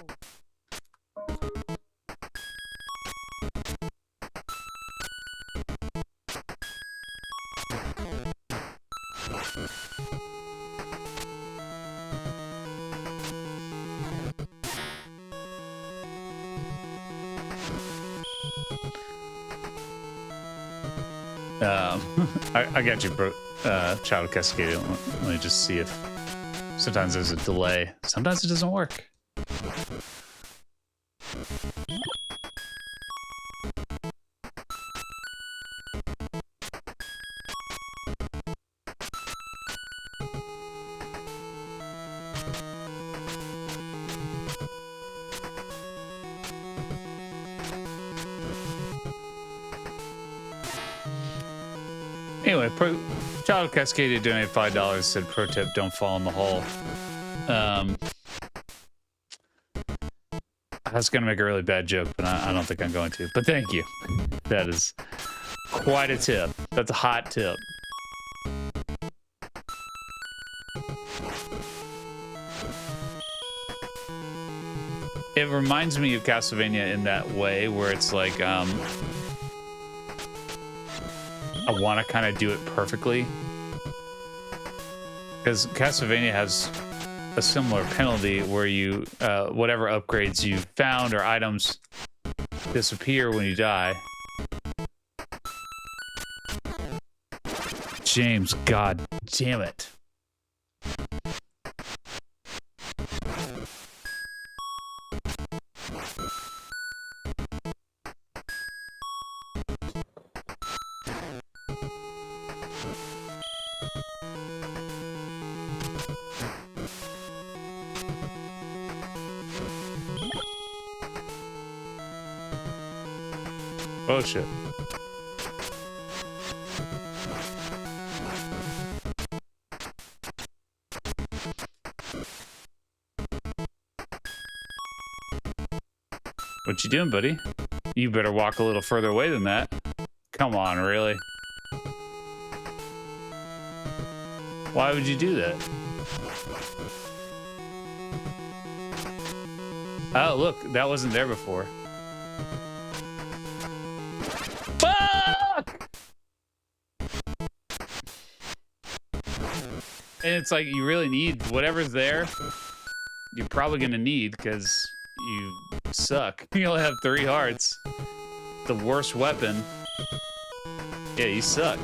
I got you, bro. Child Cascade. Let me just see if sometimes there's a delay. Sometimes it doesn't work. Anyway, Child Cascadia donated $5, said pro tip, don't fall in the hole. I was going to make a really bad joke, but I don't think I'm going to. But thank you. That is quite a tip. That's a hot tip. It reminds me of Castlevania in that way, where it's like, I want to kind of do it perfectly. Because Castlevania has a similar penalty where you, whatever upgrades you found or items disappear when you die. James, god damn it. Oh shit. What you doing, buddy? You better walk a little further away than that. Come on, really? Why would you do that? Oh, look, that wasn't there before. Fuck! And it's like you really need whatever's there. You're probably gonna need because you suck. You only have 3 hearts. The worst weapon. Yeah, you suck.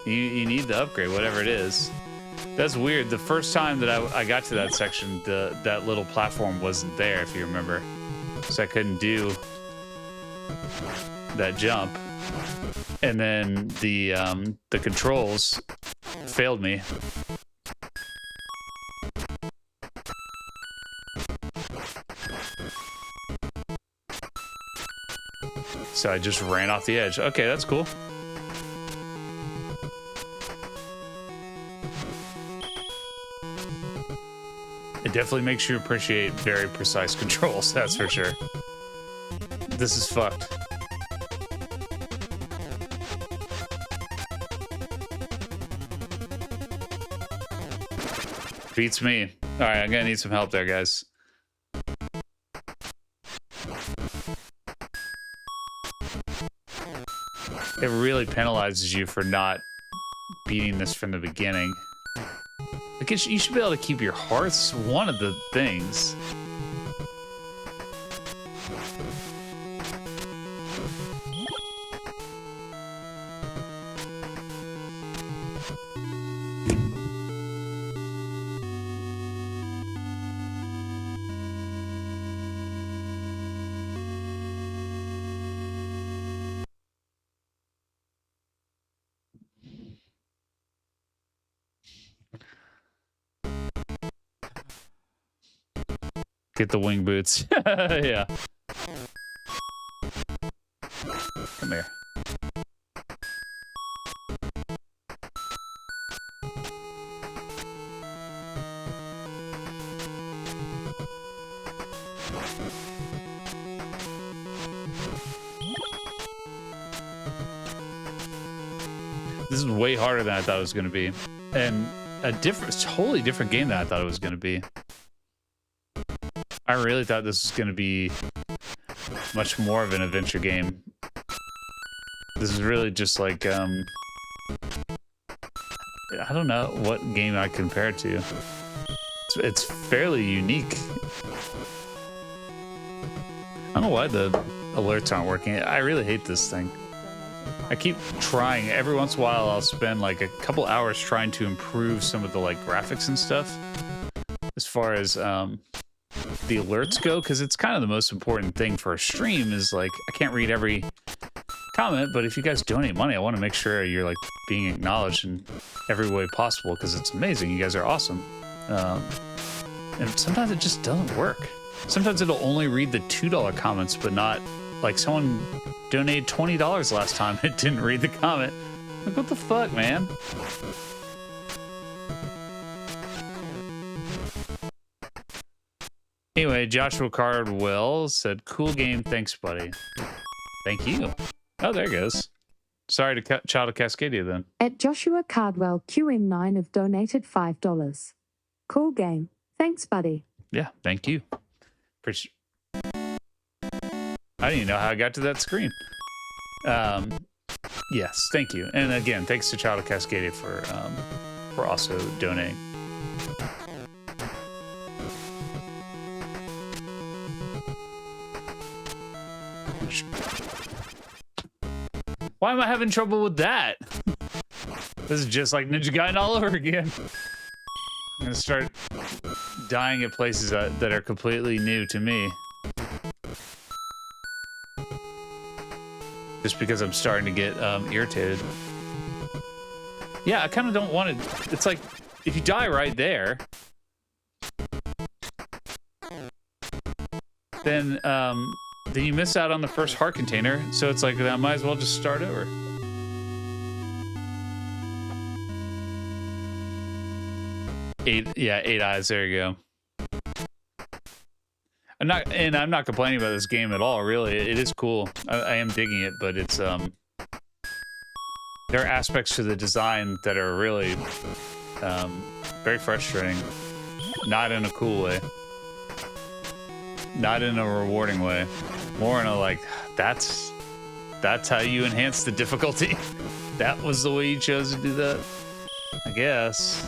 You need the upgrade, whatever it is. That's weird. The first time that I got to that section, that little platform wasn't there, if you remember. So I couldn't do that jump. And then the controls failed me. So I just ran off the edge. Okay, that's cool. It definitely makes you appreciate very precise controls, that's for sure. This is fucked. Beats me. All right, I'm gonna need some help there, guys. It really penalizes you for not beating this from the beginning. Like you should be able to keep your hearts, one of the things. Get the wing boots. Yeah. Come here. This is way harder than I thought it was going to be. And totally different game than I thought it was going to be. I really thought this was going to be much more of an adventure game. This is really just like, I don't know what game I compare it to. It's fairly unique. I don't know why the alerts aren't working. I really hate this thing. I keep trying. Every once in a while, I'll spend like a couple hours trying to improve some of the like graphics and stuff. As far as, the alerts go, because it's kind of the most important thing for a stream is like I can't read every comment, but if you guys donate money, I want to make sure you're like being acknowledged in every way possible because it's amazing. You guys are awesome. And sometimes it just doesn't work. Sometimes it'll only read the $2 comments, but not like someone donated $20 last time. It didn't read the comment. Like, what the fuck, man? Anyway, Joshua Cardwell said, cool game. Thanks, buddy. Thank you. Oh, there it goes. Sorry to Child of Cascadia then. At Joshua Cardwell, QM9 have donated $5. Cool game. Thanks, buddy. Yeah, thank you. Appreciate I didn't even know how I got to that screen. Yes, thank you. And again, thanks to Child of Cascadia for also donating. Why am I having trouble with that? This is just like Ninja Gaiden all over again. I'm gonna start dying at places that are completely new to me. Just because I'm starting to get irritated. Yeah, I kind of don't want to. It's like, if you die right there, then you miss out on the first heart container. So it's like, I might as well just start over. Eight eyes. There you go. I'm not complaining about this game at all. Really, it is cool. I am digging it, but it's there are aspects to the design that are really very frustrating. Not in a cool way. Not in a rewarding way. More in a like, that's how you enhance the difficulty. That was the way you chose to do that, I guess.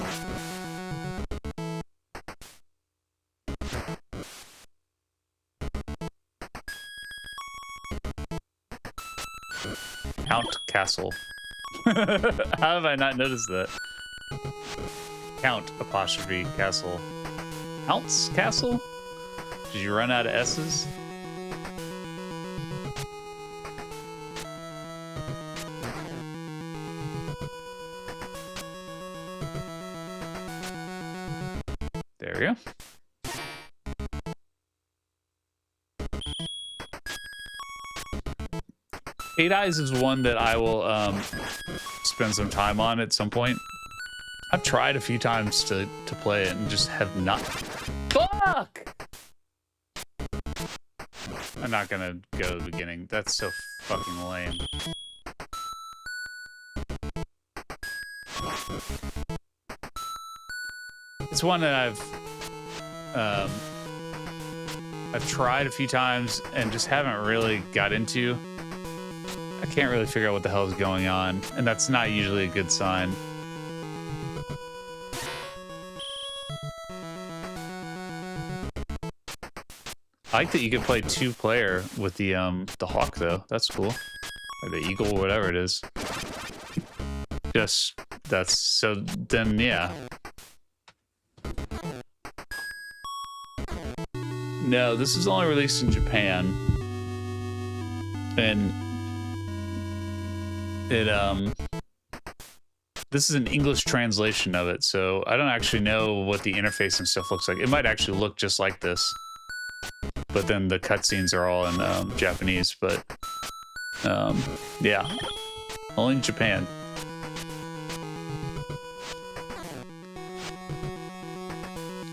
Count Castle. How have I not noticed that? Count apostrophe Castle. Count's Castle? Did you run out of S's? There we go. Eight Eyes is one that I will spend some time on at some point. I've tried a few times to play it and just have not. Fuck! I'm not gonna go to the beginning. That's so fucking lame. It's one that I've tried a few times and just haven't really got into. I can't really figure out what the hell is going on, and that's not usually a good sign. I like that you can play 2-player with the hawk though. That's cool. Or the eagle, whatever it is. Just that's so then yeah. No, this is only released in Japan. And this is an English translation of it, so I don't actually know what the interface and stuff looks like. It might actually look just like this, but then the cutscenes are all in Japanese. But yeah, only in Japan.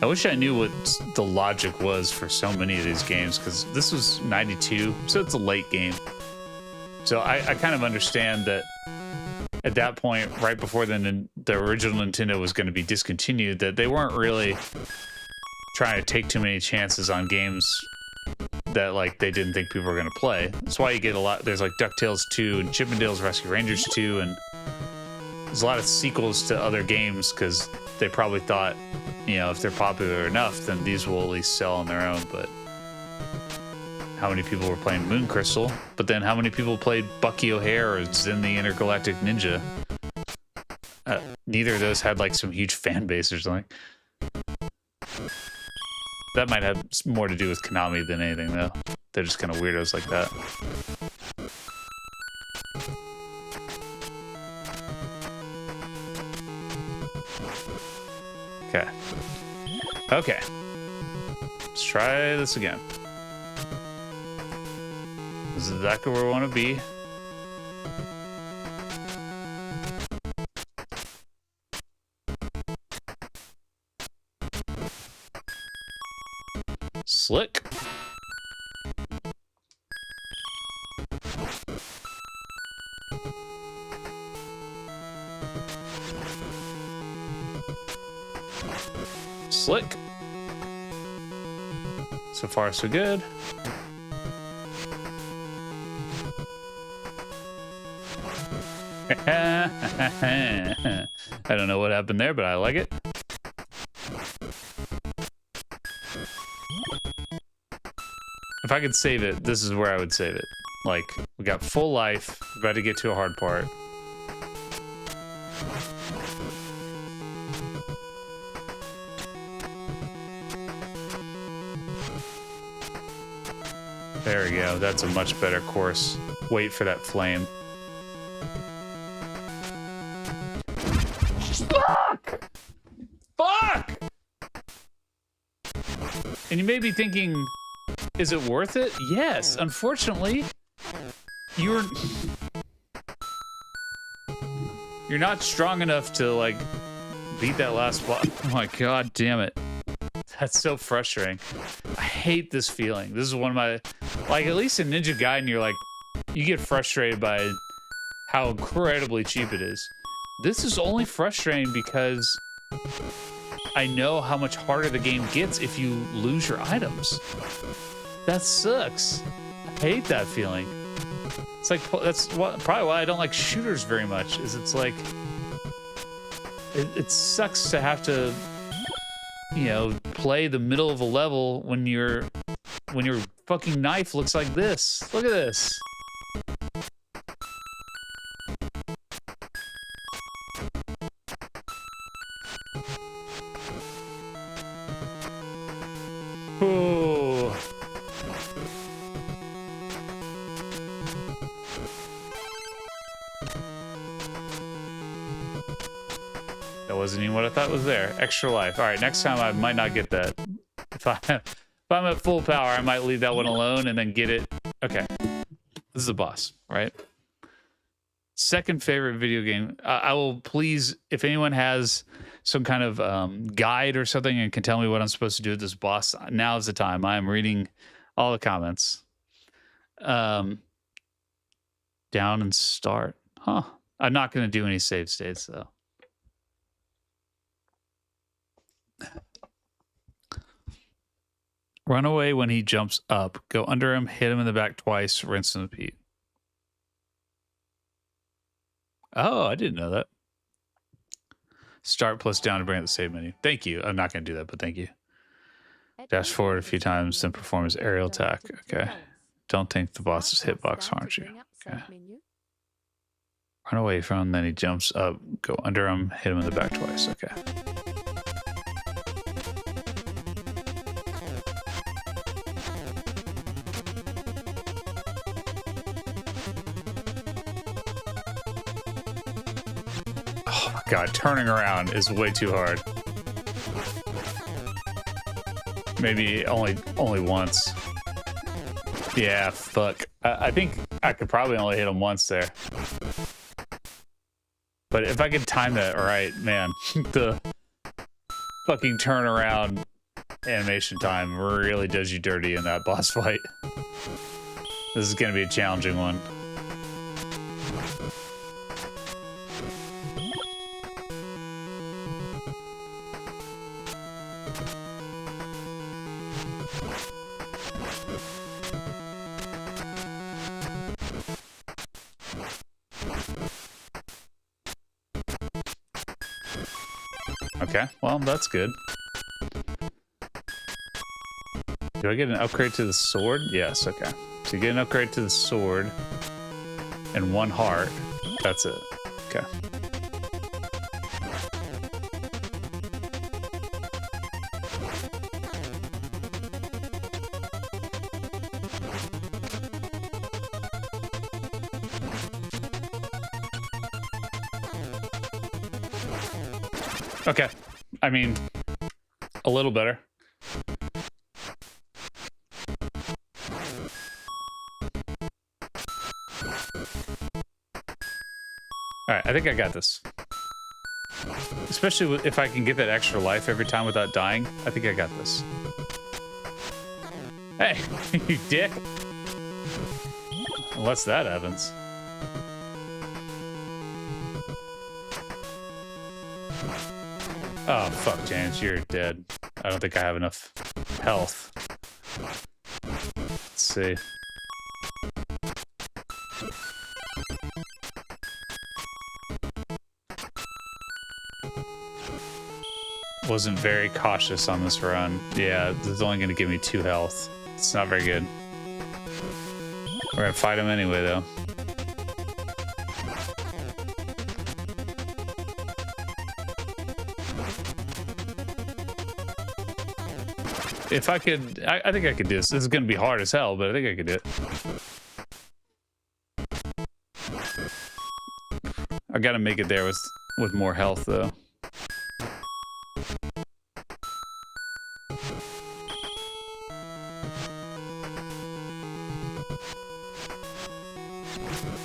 I wish I knew what the logic was for so many of these games, because this was 92, so it's a late game. So I kind of understand that at that point, right before the original Nintendo was going to be discontinued, that they weren't really trying to take too many chances on games that like they didn't think people were going to play. That's why you get a lot. There's like DuckTales 2 and Chip 'n Dale's Rescue Rangers 2, and there's a lot of sequels to other games because they probably thought, you know, if they're popular enough, then these will at least sell on their own. But how many people were playing Moon Crystal? But then how many people played Bucky O'Hare or Zen the Intergalactic Ninja? Neither of those had like some huge fan base or something. That might have more to do with Konami than anything, though. They're just kind of weirdos like that. Okay. Okay. Let's try this again. This is exactly where we want to be. Slick. Slick. So far, so good. I don't know what happened there, but I like it. If I could save it, this is where I would save it. Like, we got full life, about to get to a hard part. There we go. That's a much better course. Wait for that flame. Fuck! Fuck! And you may be thinking, is it worth it? Yes. Unfortunately, you're not strong enough to, like, beat that last boss. Oh my god damn it. That's so frustrating. I hate this feeling. This is one of my, like, at least in Ninja Gaiden, you're like, you get frustrated by how incredibly cheap it is. This is only frustrating because I know how much harder the game gets if you lose your items. That sucks. I hate that feeling. It's like, that's probably why I don't like shooters very much, is it's like, it sucks to have to, you know, play the middle of a level when your fucking knife looks like this. Look at this. Ooh. That wasn't even what I thought was there. Extra life. All right, next time I might not get that. If I'm at full power, I might leave that one alone and then get it. Okay, this is the boss, right? Second favorite video game. I will please, if anyone has some kind of guide or something and can tell me what I'm supposed to do with this boss, now is the time. I am reading all the comments. Down and start. Huh. I'm not going to do any save states, though. Run away when he jumps up. Go under him, hit him in the back twice, rinse and repeat. Oh, I didn't know that. Start plus down to bring up the save menu. Thank you. I'm not going to do that, but thank you. Dash forward a few times, then perform his aerial attack. Okay. Don't think the boss is hitbox, aren't you? Okay. Run away from him, then he jumps up. Go under him, hit him in the back twice. Okay. God, turning around is way too hard. Maybe only once. Yeah, fuck. I think I could probably only hit him once there. But if I could time that right, man, the fucking turnaround animation time really does you dirty in that boss fight. This is gonna be a challenging one. Okay, well, that's good. Do I get an upgrade to the sword? Yes, okay. So you get an upgrade to the sword and 1 heart. That's it. Okay. Okay. I mean, a little better. All right, I think I got this. Especially if I can get that extra life every time without dying, I think I got this. Hey, you dick. Unless that happens. Oh, fuck, James, you're dead. I don't think I have enough health. Let's see. wasn't very cautious on this run. Yeah, this is only going to give me 2 health. It's not very good. We're going to fight him anyway, though. If I could, I think I could do this. This is going to be hard as hell, but I think I could do it. I got to make it there with more health, though.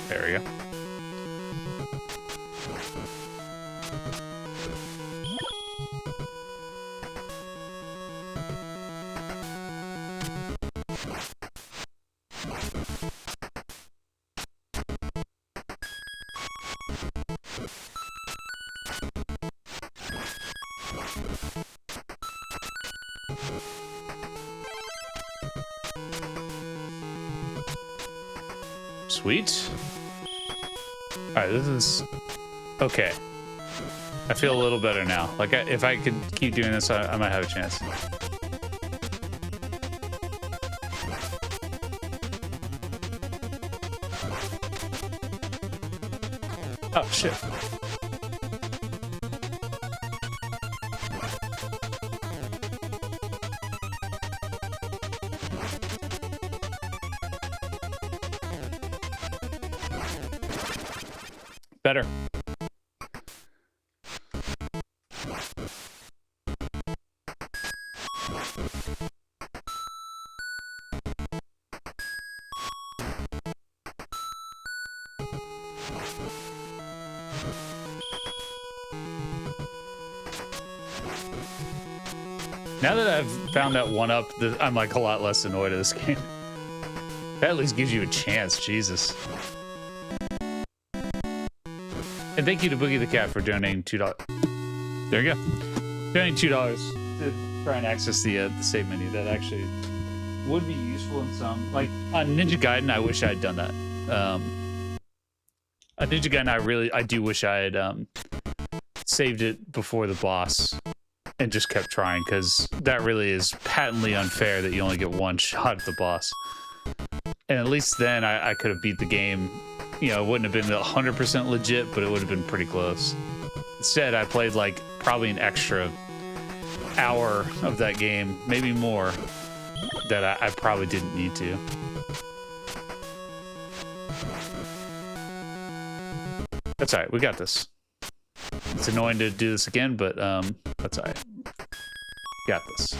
There we go. Sweet. All right, this is okay. I feel a little better now. Like, if I could keep doing this, I might have a chance. Oh, shit. Better. Now that I've found that one up, I'm like a lot less annoyed at this game. That at least gives you a chance, Jesus. And thank you to Boogie the Cat for donating $2. There you go. Donating $2 to try and access the save menu. That actually would be useful in some. Like on Ninja Gaiden, I wish I had done that. On Ninja Gaiden, I do wish I had saved it before the boss and just kept trying, because that really is patently unfair that you only get one shot at the boss. And at least then I could have beat the game. You know, it wouldn't have been 100% legit, but it would have been pretty close. Instead, I played like probably an extra hour of that game, maybe more, that I probably didn't need to. That's all right. We got this. It's annoying to do this again, but that's all right. Got this.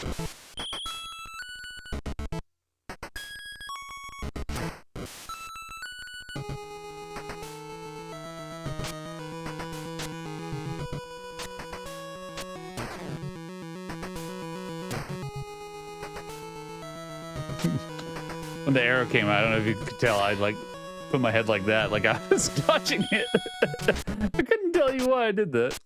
When the arrow came out, I don't know if you could tell, I like put my head like that, like I was dodging it. I couldn't tell you why I did that.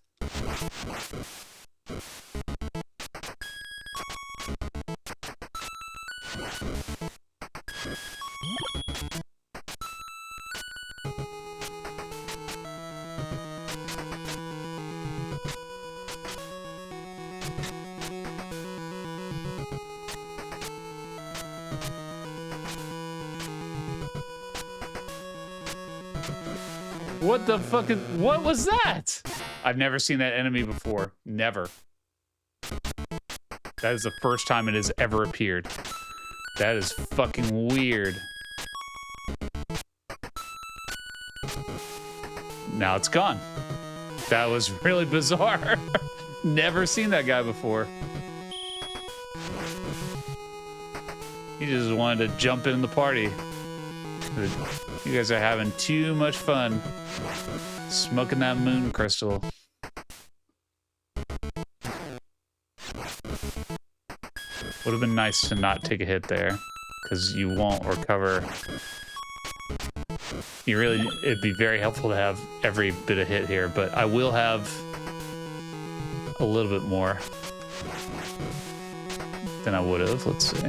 What the fuck is, what was that? I've never seen that enemy before. Never. That is the first time it has ever appeared. That is fucking weird. Now it's gone. That was really bizarre. Never seen that guy before. He just wanted to jump in the party. You guys are having too much fun smoking that moon crystal. Would have been nice to not take a hit there, because you won't recover. It'd be very helpful to have every bit of hit here, but I will have a little bit more than I would have. Let's see.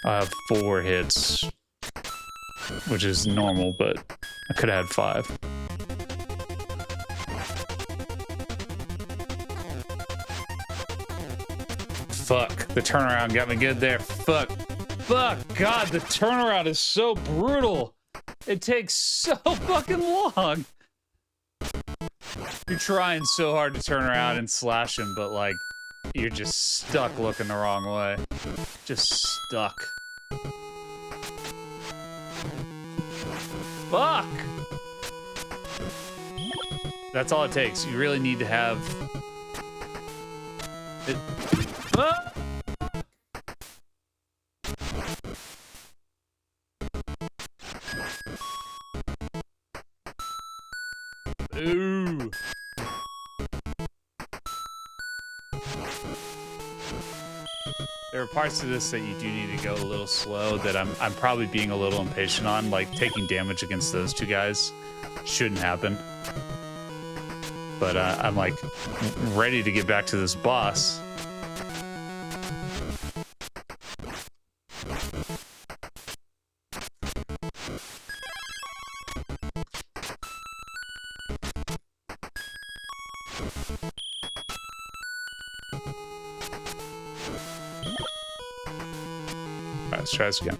I have 4 hits, which is normal, but I could have had 5. Fuck, the turnaround got me good there. Fuck, God, the turnaround is so brutal. It takes so fucking long. You're trying so hard to turn around and slash him, but like, you're just stuck looking the wrong way. Just stuck. Fuck! That's all it takes. You really need to have it. Ah! Ooh. There are parts of this that you do need to go a little slow that I'm probably being a little impatient on, like taking damage against those 2 guys shouldn't happen. But I'm like ready to get back to this boss. Alright, let's try this again.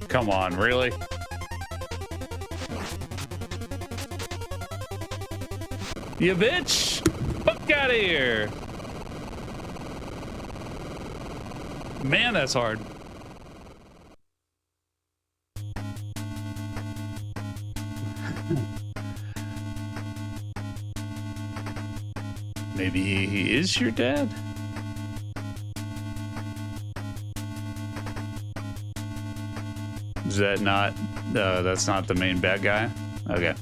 Come on, really? You bitch! Fuck out of here! Man, that's hard. Maybe he is your dad? Is that not, that's not the main bad guy? Okay.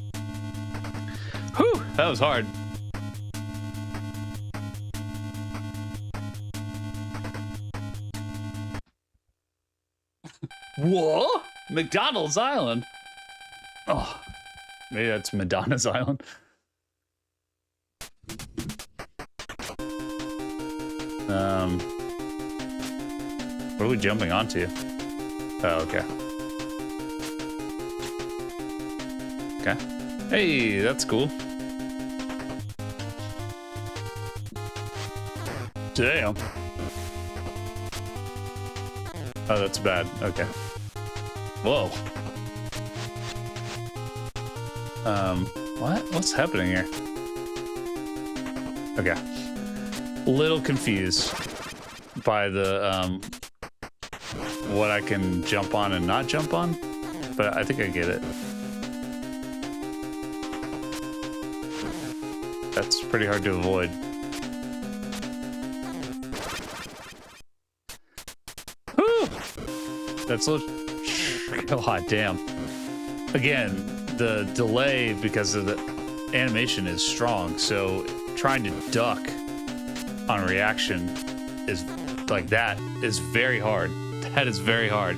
Whew, that was hard. Whoa? McDonald's Island? Oh, maybe that's Madonna's Island. What are we jumping onto? Oh, okay. Okay. Hey, that's cool. Damn. Oh, that's bad. Okay. Whoa. What? What's happening here? Okay. Little confused by the, what I can jump on and not jump on, but I think I get it. That's pretty hard to avoid. Whew! That's a God damn. Again, the delay because of the animation is strong, so trying to duck on reaction is like that is very hard. That is very hard.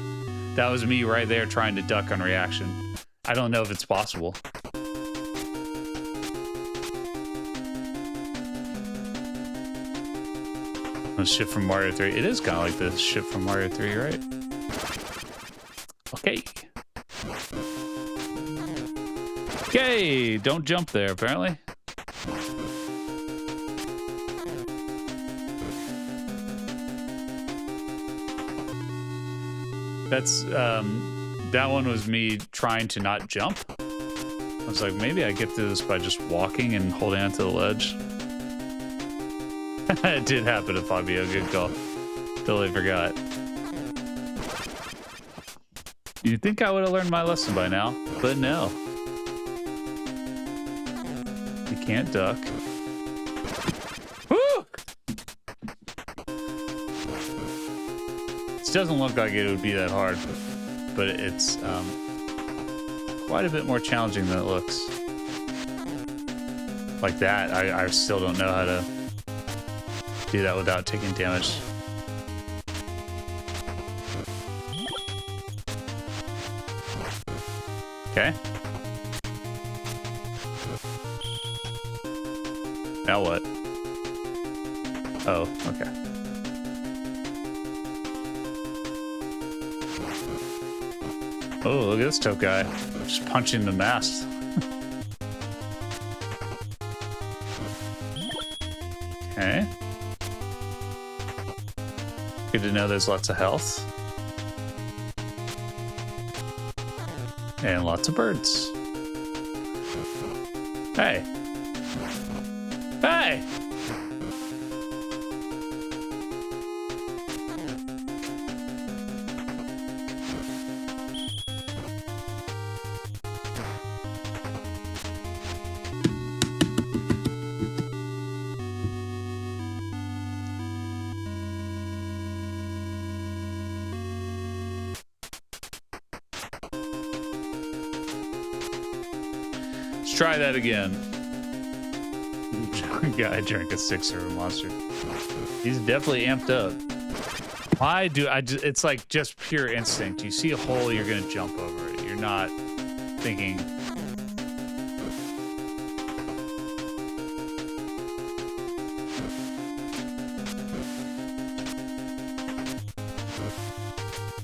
That was me right there trying to duck on reaction. I don't know if it's possible. The shit from Mario 3. It is kind of like the shit from Mario 3, right? Okay. Okay, don't jump there, apparently. That's, that one was me trying to not jump. I was like, maybe I get through this by just walking and holding onto the ledge. It did happen to Fabio. Good call. Totally forgot. You'd think I would have learned my lesson by now, but no. You can't duck. Woo! doesn't look like it would be that hard, but it's quite a bit more challenging than it looks. Like that, I still don't know how to do that without taking damage. Okay. Now what? Oh, okay. Oh, look at this tough guy. Just punching the mast. Okay. Good to know there's lots of health. And lots of birds. Hey. Hey! Let's try that again. Guy drank a sixer of Monster. He's definitely amped up. Why do I just, it's like just pure instinct. You see a hole, you're gonna jump over it. You're not thinking.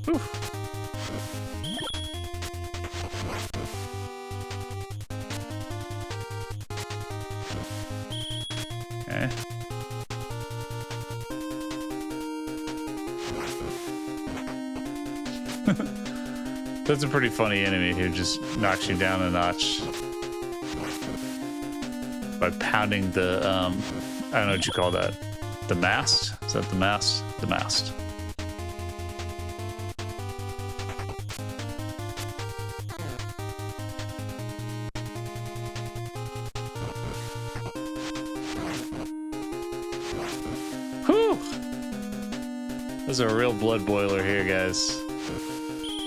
Oof. Okay. That's a pretty funny enemy who just knocks you down a notch by pounding the, I don't know what you call that. The mast? Is that the mast? The mast. Whew! There's a real blood boiler here, guys.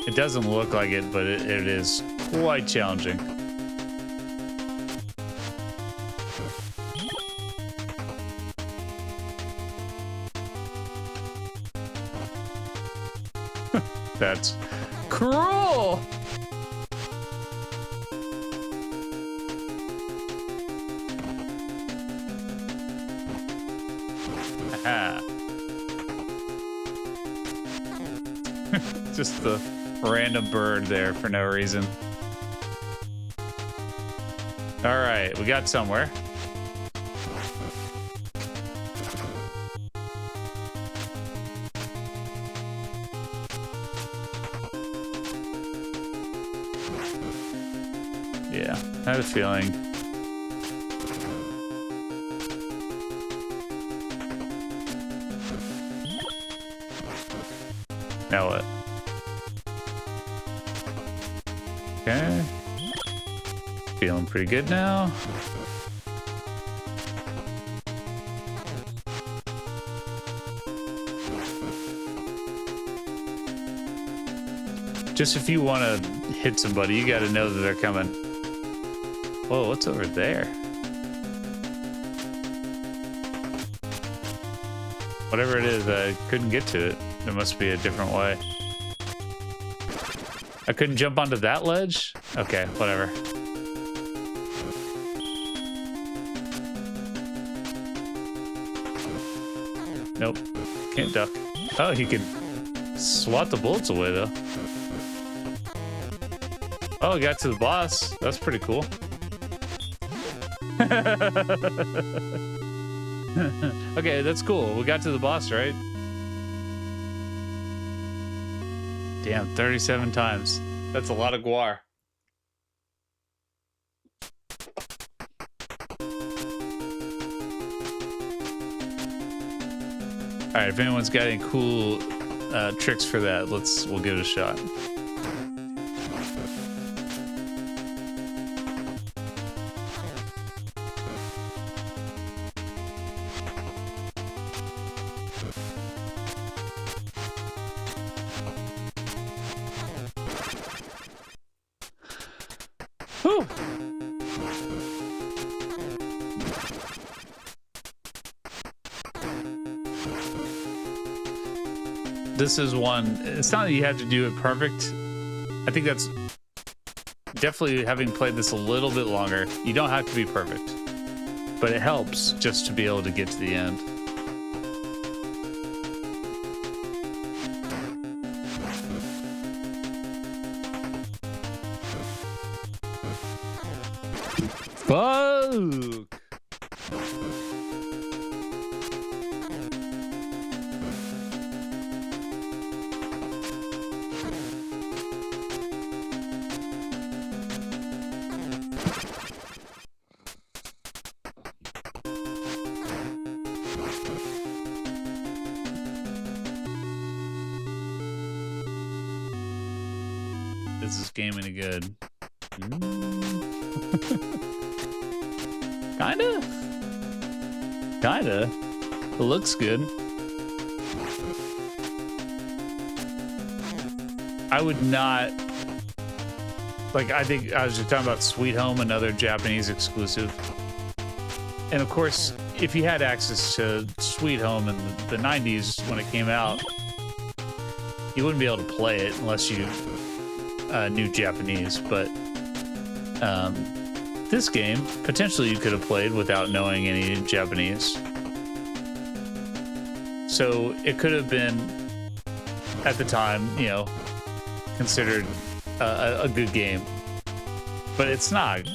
It doesn't look like it, but it is quite challenging. That's cruel! Aha. Just the random bird there for no reason. All right, we got somewhere. Yeah, I had a feeling. Now what? Okay. Feeling pretty good now. Just if you want to hit somebody, you got to know that they're coming. Whoa, what's over there? Whatever it is, I couldn't get to it. There must be a different way. I couldn't jump onto that ledge? Okay, whatever. Nope, can't duck. Oh, you can swat the bullets away, though. Oh, got to the boss. That's pretty cool. Okay, that's cool. We got to the boss, right? Damn, 37 times. That's a lot of guar. All right, if anyone's got any cool tricks for that, we'll give it a shot. Whew. This is one, it's not that you have to do it perfect. I think that's definitely, having played this a little bit longer, you don't have to be perfect, but it helps just to be able to get to the end. Fuck! This is game any good? Kinda. It looks good. I would not like. I think I was just talking about Sweet Home, another Japanese exclusive, and of course, if you had access to Sweet Home in the '90s when it came out, you wouldn't be able to play it unless you knew Japanese. But this game, potentially you could have played without knowing any Japanese. So it could have been, at the time, you know, considered a good game. But it's not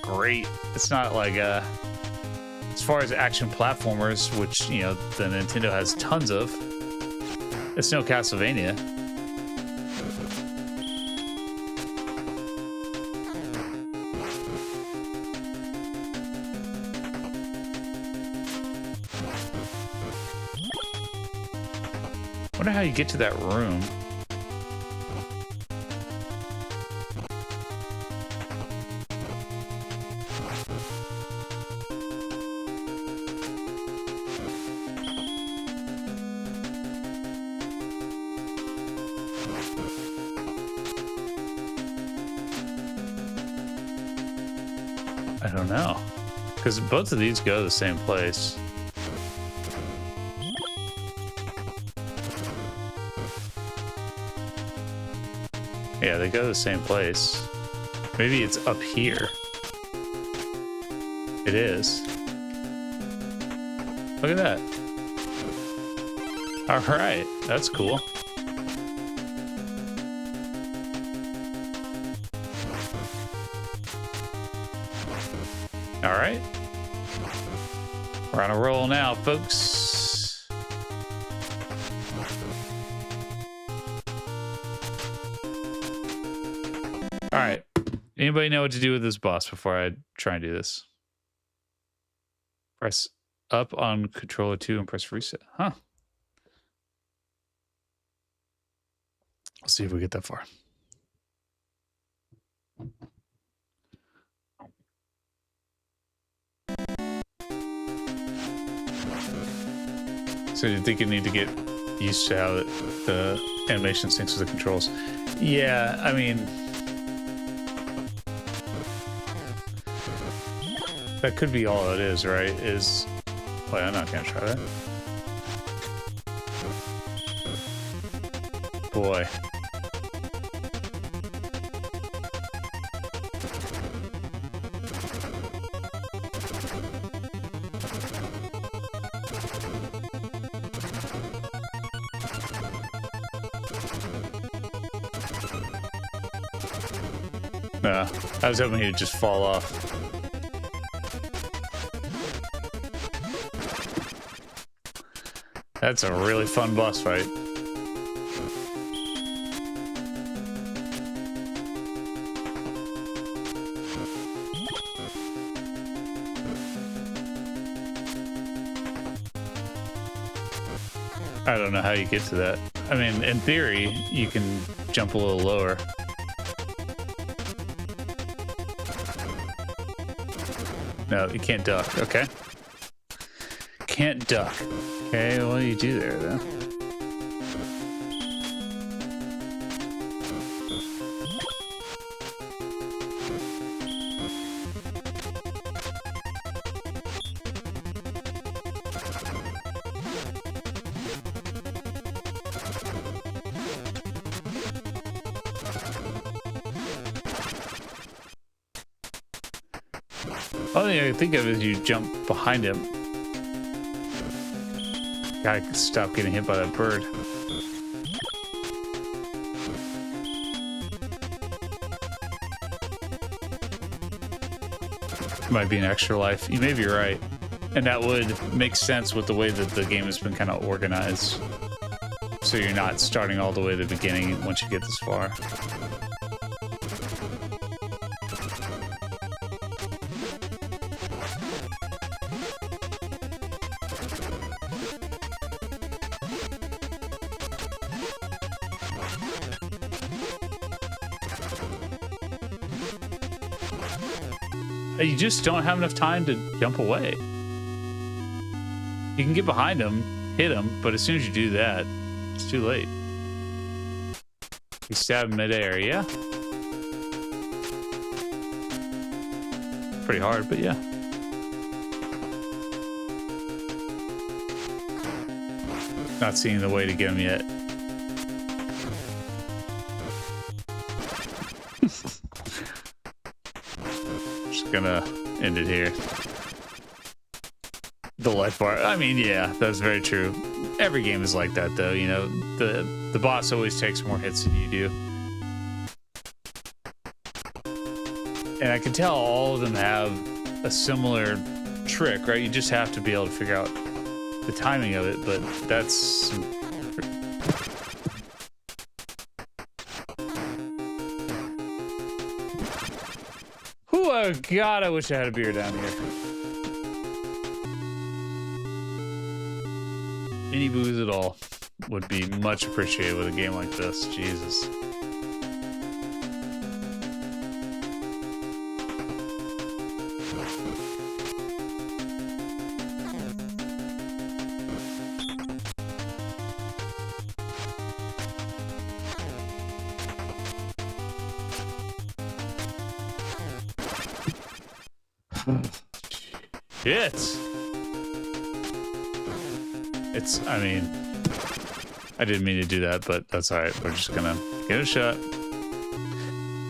great. It's not like, as far as action platformers, which, you know, the Nintendo has tons of, it's no Castlevania. Wonder how you get to that room. I don't know, because both of these go to the same place. Yeah, they go to the same place. Maybe it's up here. It is. Look at that. All right, that's cool. All right. We're on a roll now, folks. All right. Anybody know what to do with this boss before I try and do this? Press up on controller 2 and press reset. Huh. Let's see if we get that far. So you think you need to get used to how the animation syncs with the controls? Yeah, I mean, that could be all it is, right? Is, wait, I'm not gonna try that. Boy. No, I was hoping he'd just fall off. That's a really fun boss fight. I don't know how you get to that. I mean, in theory, you can jump a little lower. No, you can't duck. Okay. Can't duck. Okay, what do you do there, then? Only thing I can think of is you jump behind him. Gotta stop getting hit by that bird. Might be an extra life. You may be right. And that would make sense with the way that the game has been kind of organized. So you're not starting all the way to the beginning once you get this far. You just don't have enough time to jump away. You can get behind him, hit him, but as soon as you do that, it's too late. You stab him midair, yeah? Pretty hard, but yeah. Not seeing the way to get him yet. Gonna end it here. The life bar. I mean, yeah, that's very true. Every game is like that, though. You know, the boss always takes more hits than you do, and I can tell all of them have a similar trick, right? You just have to be able to figure out the timing of it. But that's oh God, I wish I had a beer down here. Any booze at all would be much appreciated with a game like this. Jesus. Shit. I mean, I didn't mean to do that, but that's all right. We're just gonna give it a shot.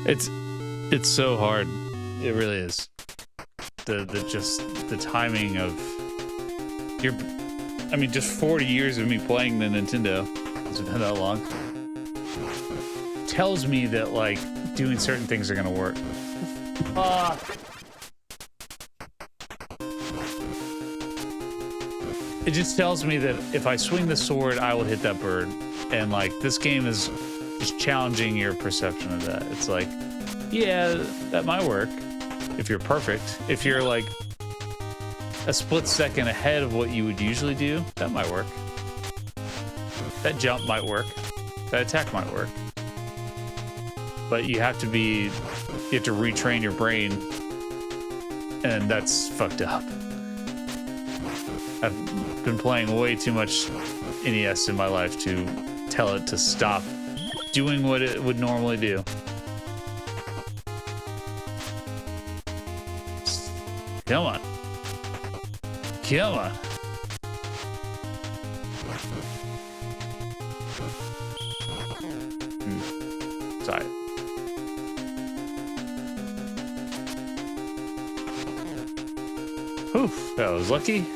It's so hard. It really is. The timing of I mean, just 40 years of me playing the Nintendo, has it been that long, tells me that like doing certain things are gonna work. It just tells me that if I swing the sword, I will hit that bird. And like, this game is just challenging your perception of that. It's like, yeah, that might work if you're perfect. If you're like a split second ahead of what you would usually do, that might work. That jump might work. That attack might work. But you have to retrain your brain, and that's fucked up. I've been playing way too much NES in my life to tell it to stop doing what it would normally do. Come on. Come on. Sorry. Oof, that was lucky.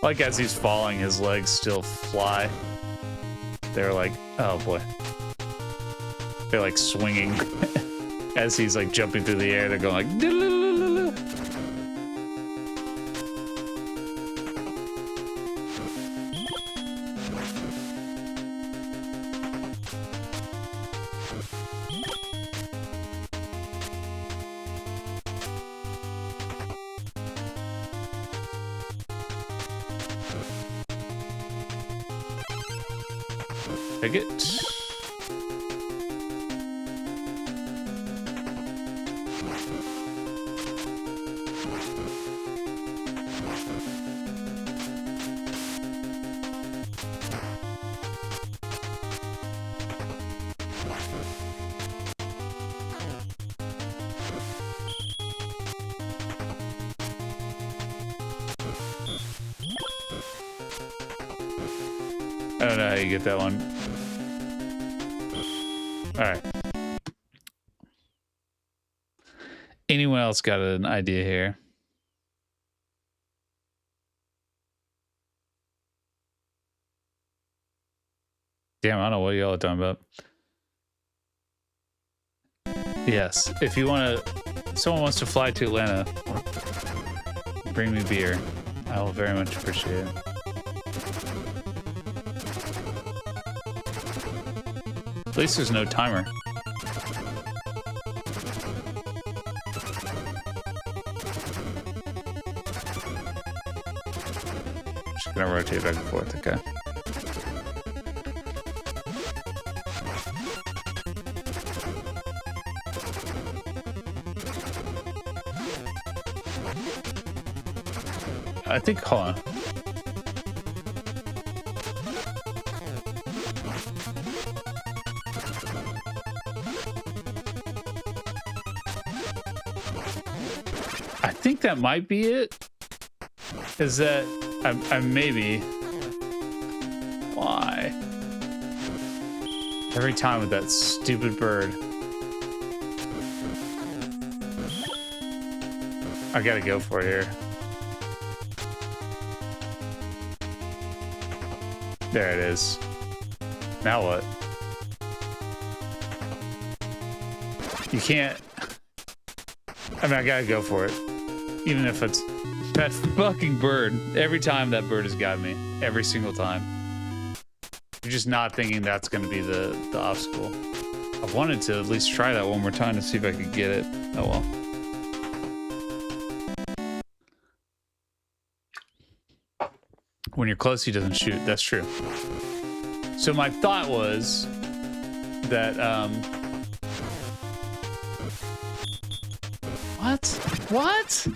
Like, as he's falling, his legs still fly. They're like, oh boy. They're like swinging. As he's like jumping through the air, they're going like, doo-loo-loo-loo-loo. Take it. I don't know how you get that one. All right. Anyone else got an idea here? Damn, I don't know what y'all are talking about. Yes, if you want to, someone wants to fly to Atlanta, bring me beer. I will very much appreciate it. At least there's no timer. Just gonna rotate back and forth, okay. I think, hold on. I think that might be it. Is that I maybe. Why? Every time with that stupid bird. I gotta go for it here. There it is. Now what? You can't. I mean, I gotta go for it. Even if it's that fucking bird. Every time that bird has got me. Every single time. You're just not thinking that's gonna be the obstacle. I wanted to at least try that one more time to see if I could get it. Oh well. When you're close, he doesn't shoot. That's true. So my thought was that, what? What?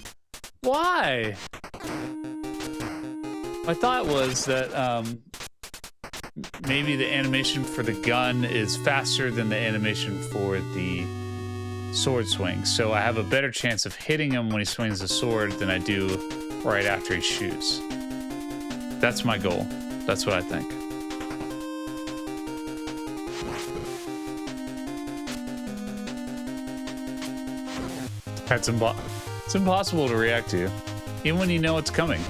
Why? My thought was that, maybe the animation for the gun is faster than the animation for the sword swing. So I have a better chance of hitting him when he swings the sword than I do right after he shoots. That's my goal. That's what I think. That's it's impossible to react to, even when you know it's coming.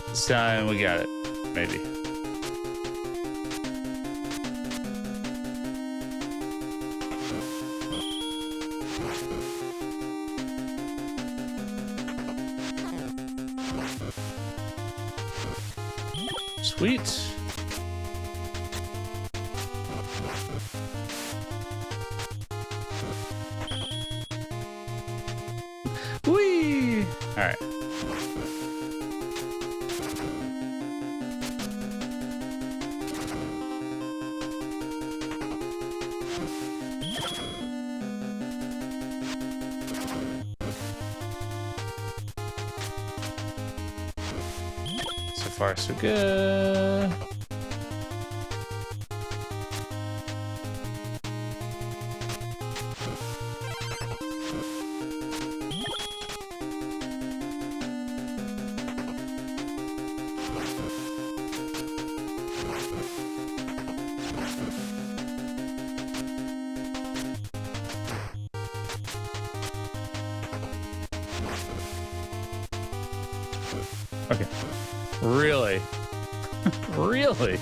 This time we got it. Maybe. Sweet. Whee! All right. So far, so good. Okay. Really? Really?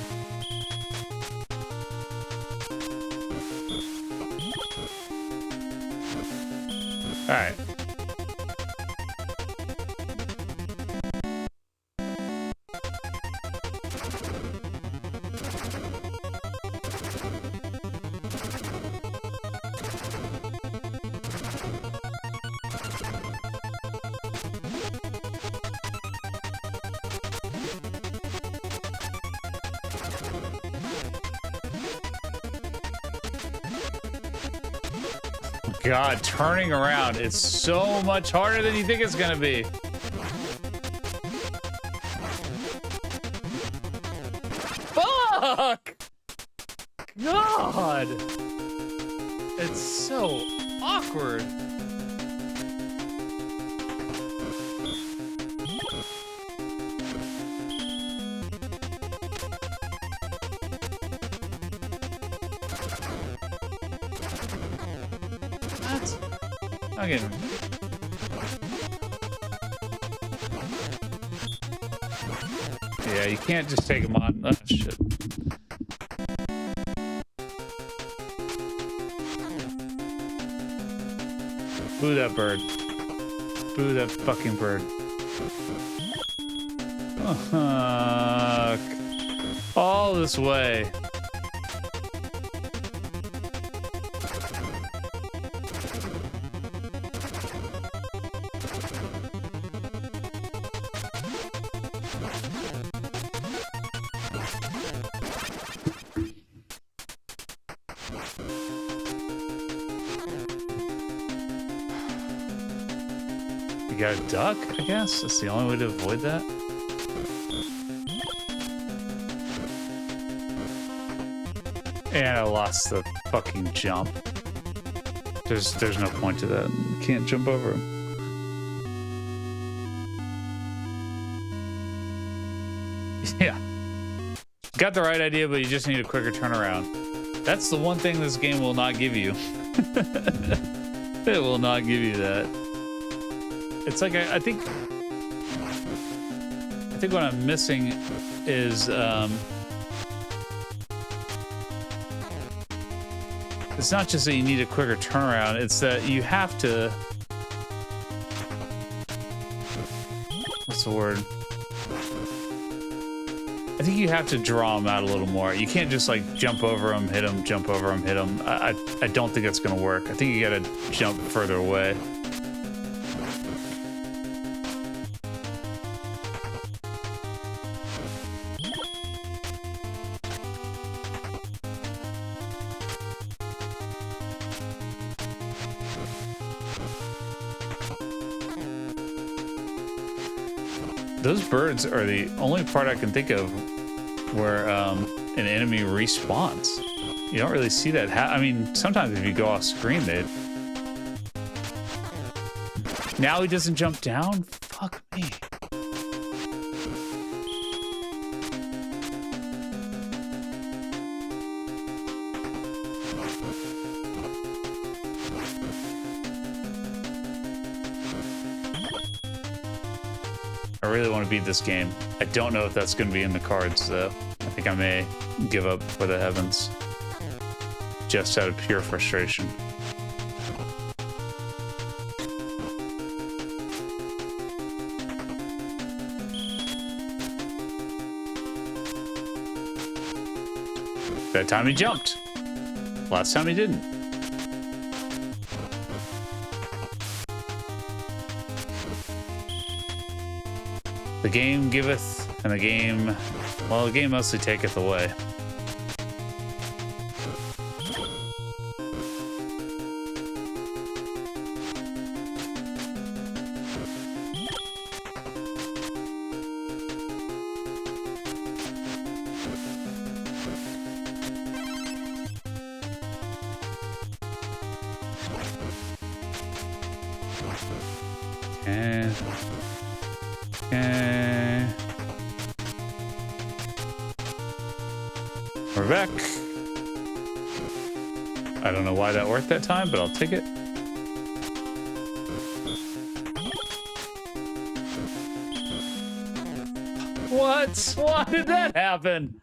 All right. God, turning around is so much harder than you think it's gonna be. Fuck! God! It's so awkward. Okay. Yeah, you can't just take them on. Oh, shit. Boo that bird. Boo that fucking bird. Fuck. All this way. You got a duck, I guess? That's the only way to avoid that. And I lost the fucking jump. There's no point to that. You can't jump over him. Yeah. Got the right idea, but you just need a quicker turnaround. That's the one thing this game will not give you. It will not give you that. It's like I think what I'm missing is it's not just that you need a quicker turnaround, it's that you have to, what's the word? I think you have to draw them out a little more. You can't just like jump over them, hit them, jump over them, hit them. I don't think that's gonna work. I think you gotta jump further away. Those birds are the only part I can think of where an enemy respawns. You don't really see that. I mean, sometimes if you go off screen, they. Now he doesn't jump down? Fuck me. I really want to beat this game. I don't know if that's going to be in the cards, though. I think I may give up for the heavens. Just out of pure frustration. That time he jumped. Last time he didn't. The game giveth, and the game, well, the game mostly taketh away. Okay. We're back. I don't know why that worked that time, but I'll take it. What? Why did that happen?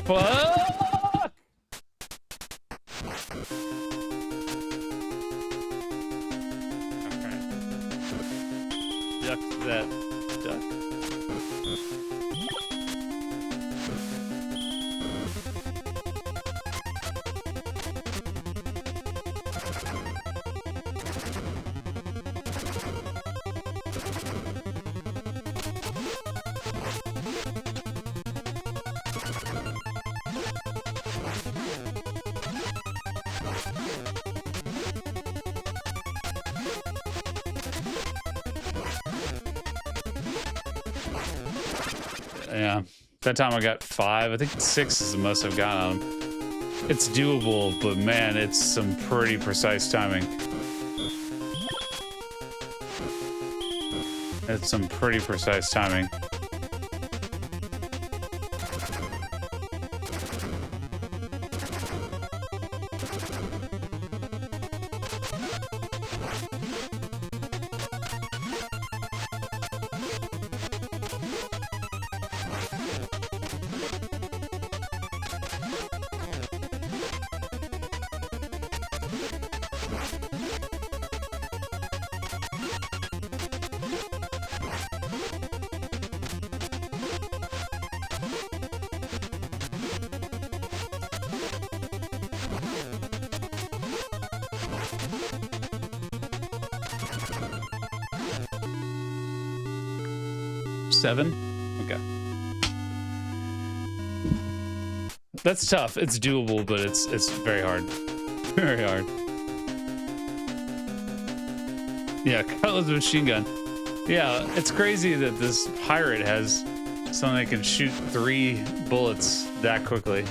Fuck! Yeah. That time I got 5. I think 6 is the most I've gotten on him. It's doable, but man, it's some pretty precise timing. It's some pretty precise timing. Seven? Okay. That's tough. It's doable, but it's very hard. Very hard. Yeah, Cutlass machine gun. Yeah, it's crazy that this pirate has something that can shoot 3 bullets that quickly.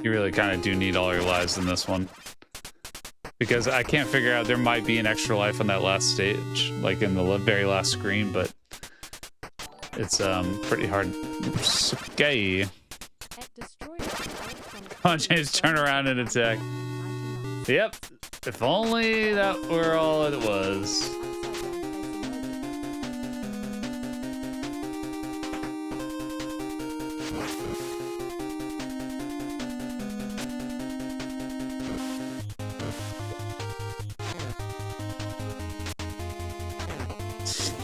You really kind of do need all your lives in this one. Because I can't figure out, there might be an extra life on that last stage, like in the very last screen, but it's pretty hard. Okay. Come on, James, turn around and attack. Yep. If only that were all it was.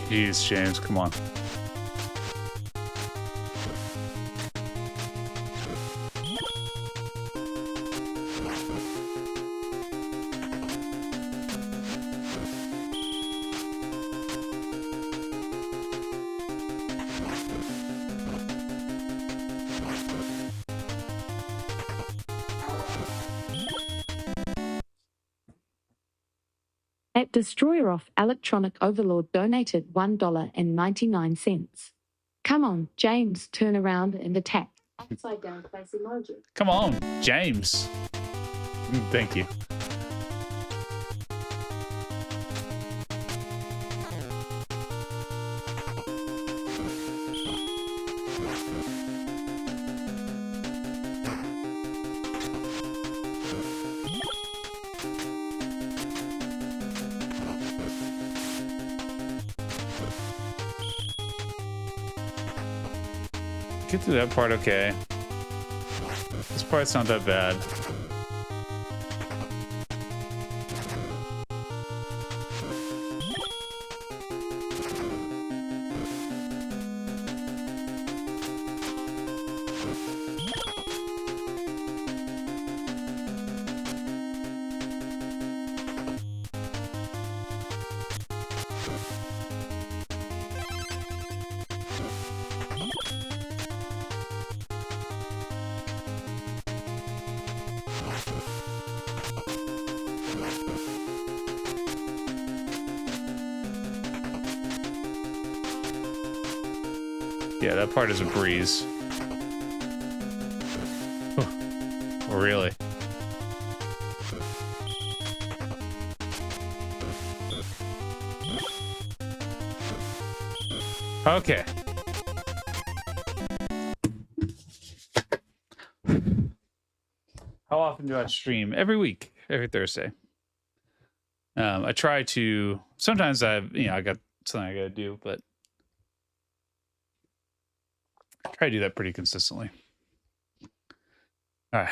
Jeez, James, come on. At Destroyer Off, Electronic Overlord donated $1.99. Come on, James, turn around and attack. Upside down face emoji. Come on, James. Thank you. Get through that part okay. This part's not that bad. Yeah, that part is a breeze. Oh, really? Okay. How often do I stream? Every week, every Thursday. I try to. Sometimes I got something I gotta do, but I try to do that pretty consistently. All right.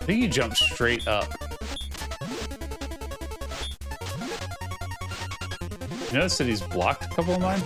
I think you jump straight up. You notice that he's blocked a couple of mine?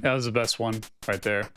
That was the best one right there.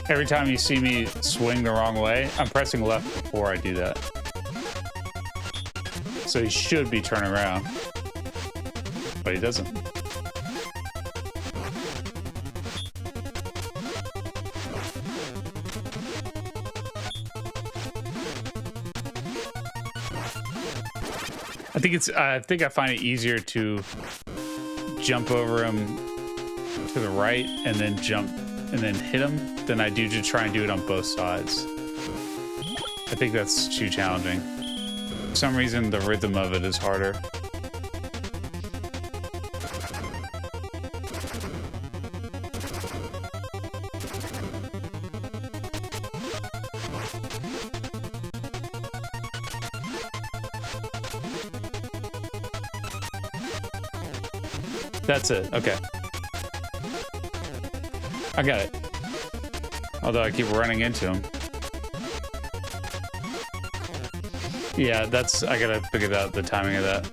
Every time you see me swing the wrong way, I'm pressing left before I do that. So he should be turning around, but he doesn't. I think I find it easier to jump over him to the right and then jump and then hit him than I do to try and do it on both sides. I think that's too challenging. For some reason, the rhythm of it is harder. That's it. Okay. I got it. Although I keep running into him. Yeah, I gotta figure out the timing of that.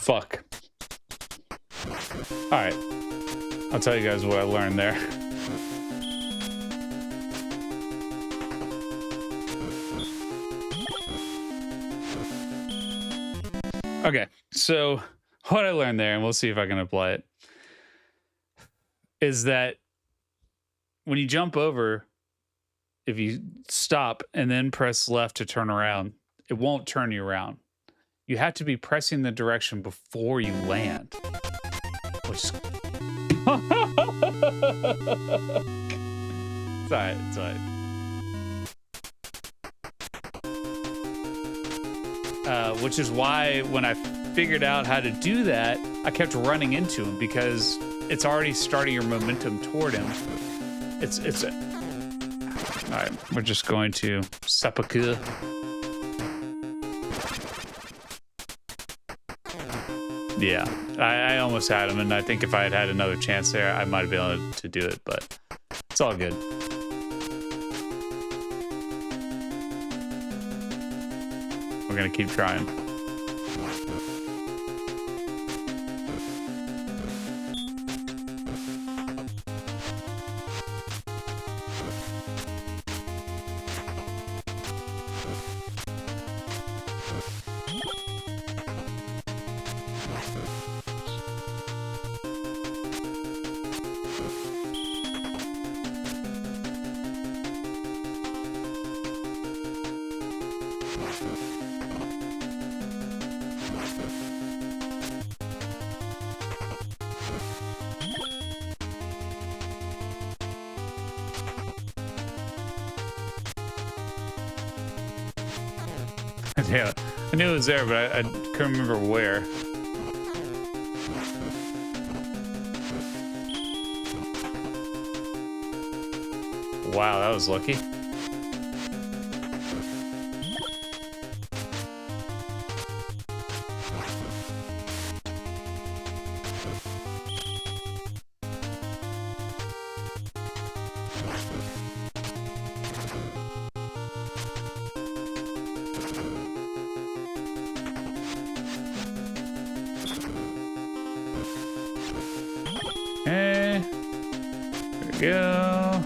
Fuck. Alright. I'll tell you guys what I learned there. Okay, so what I learned there, and we'll see if I can apply it, is that when you jump over, if you stop and then press left to turn around, it won't turn you around. You have to be pressing the direction before you land. Which is... It's alright, it's alright. Which is why when I figured out how to do that, I kept running into him because it's already starting your momentum toward him. It's alright, we're just going to seppuku. Yeah, I almost had him, and I think if I had had another chance there, I might have been able to do it, but it's all good. We're gonna keep trying. Yeah, I knew it was there, but I couldn't remember where. Wow, that was lucky. Okay, there we go.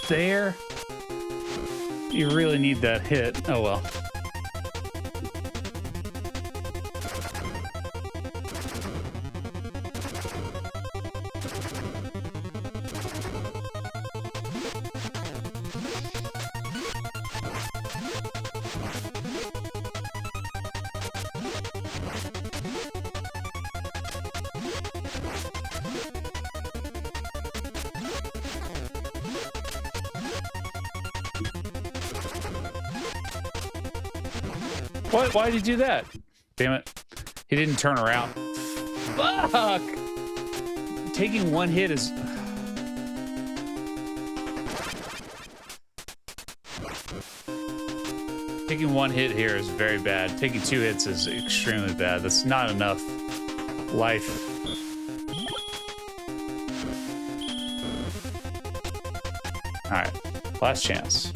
there. You really need that hit. Oh well. What? Why did you do that? Damn it. He didn't turn around. Fuck! Taking one hit is... Taking one hit here is very bad. Taking 2 hits is extremely bad. That's not enough life. Alright. Last chance.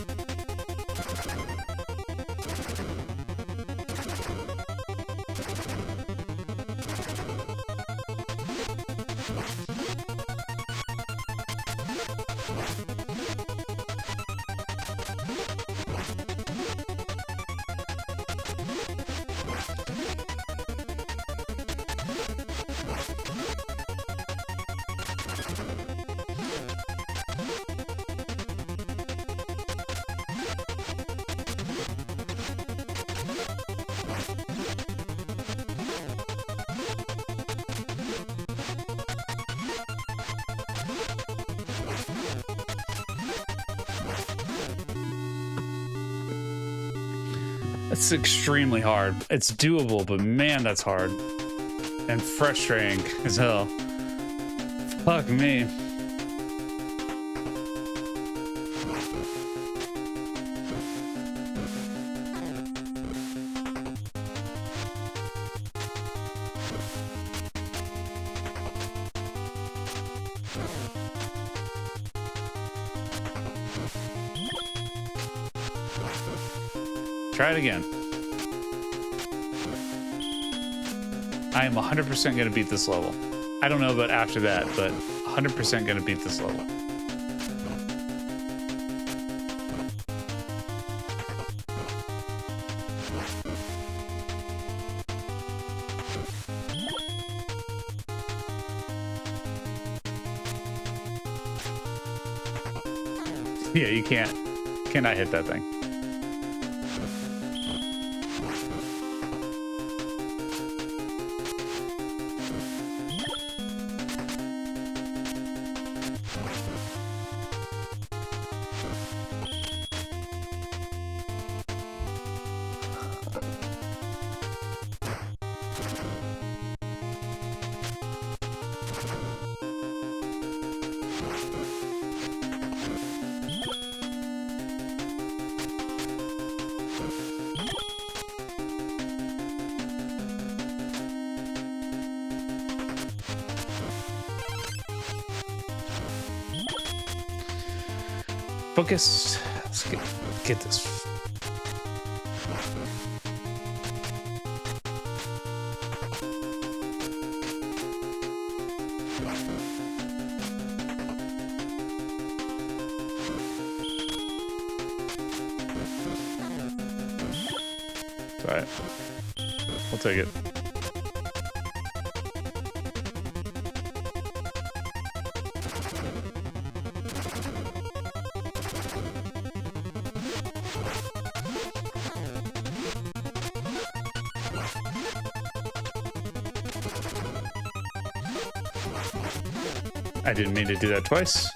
It's extremely hard. It's doable, but man, that's hard. And frustrating as hell. Fuck me. Try it again. I am 100% going to beat this level. I don't know about after that, but 100% going to beat this level. Yeah, you cannot hit that thing. Focus. Let's get this. All right. We'll take it. I didn't mean to do that twice.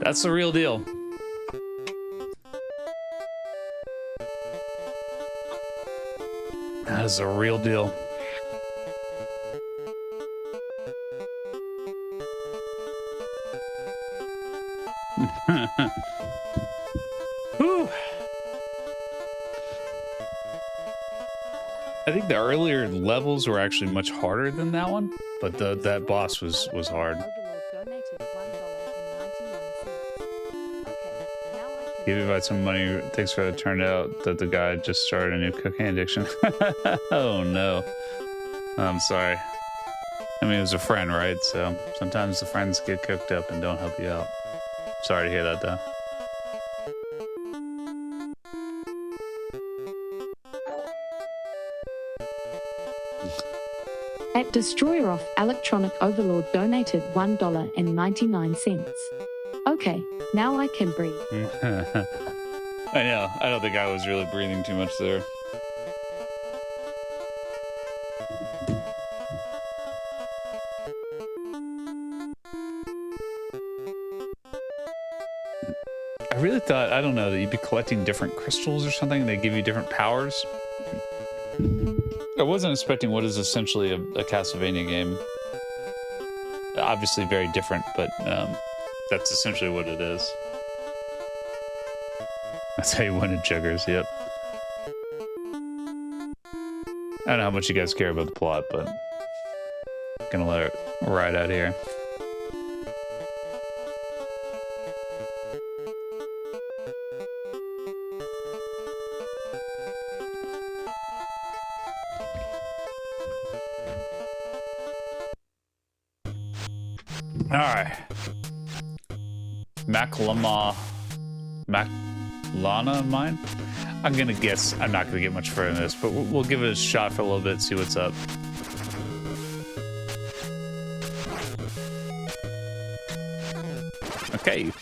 That's the real deal. That is the real deal. Whew. I think the earlier levels were actually much harder than that one, but that boss was hard. Overlord donated $1.99. Okay, now I can. Give you about some money. Thanks for it. Turned out that the guy just started a new cocaine addiction. Oh no. I'm sorry. I mean, it was a friend, right? So sometimes the friends get cooked up and don't help you out. Sorry to hear that, though. At Destroyer Off, Electronic Overlord donated $1.99. Okay, now I can breathe. I know. I don't think I was really breathing too much there. I really thought, I don't know, that you'd be collecting different crystals or something. They give you different powers. I wasn't expecting what is essentially a Castlevania game. Obviously very different, but that's essentially what it is. That's how you win at Juggers, yep. I don't know how much you guys care about the plot, but I'm gonna let it ride out here. Alright. Maclana mine? I'm gonna guess I'm not gonna get much further than this, but we'll give it a shot for a little bit, see what's up. Okay.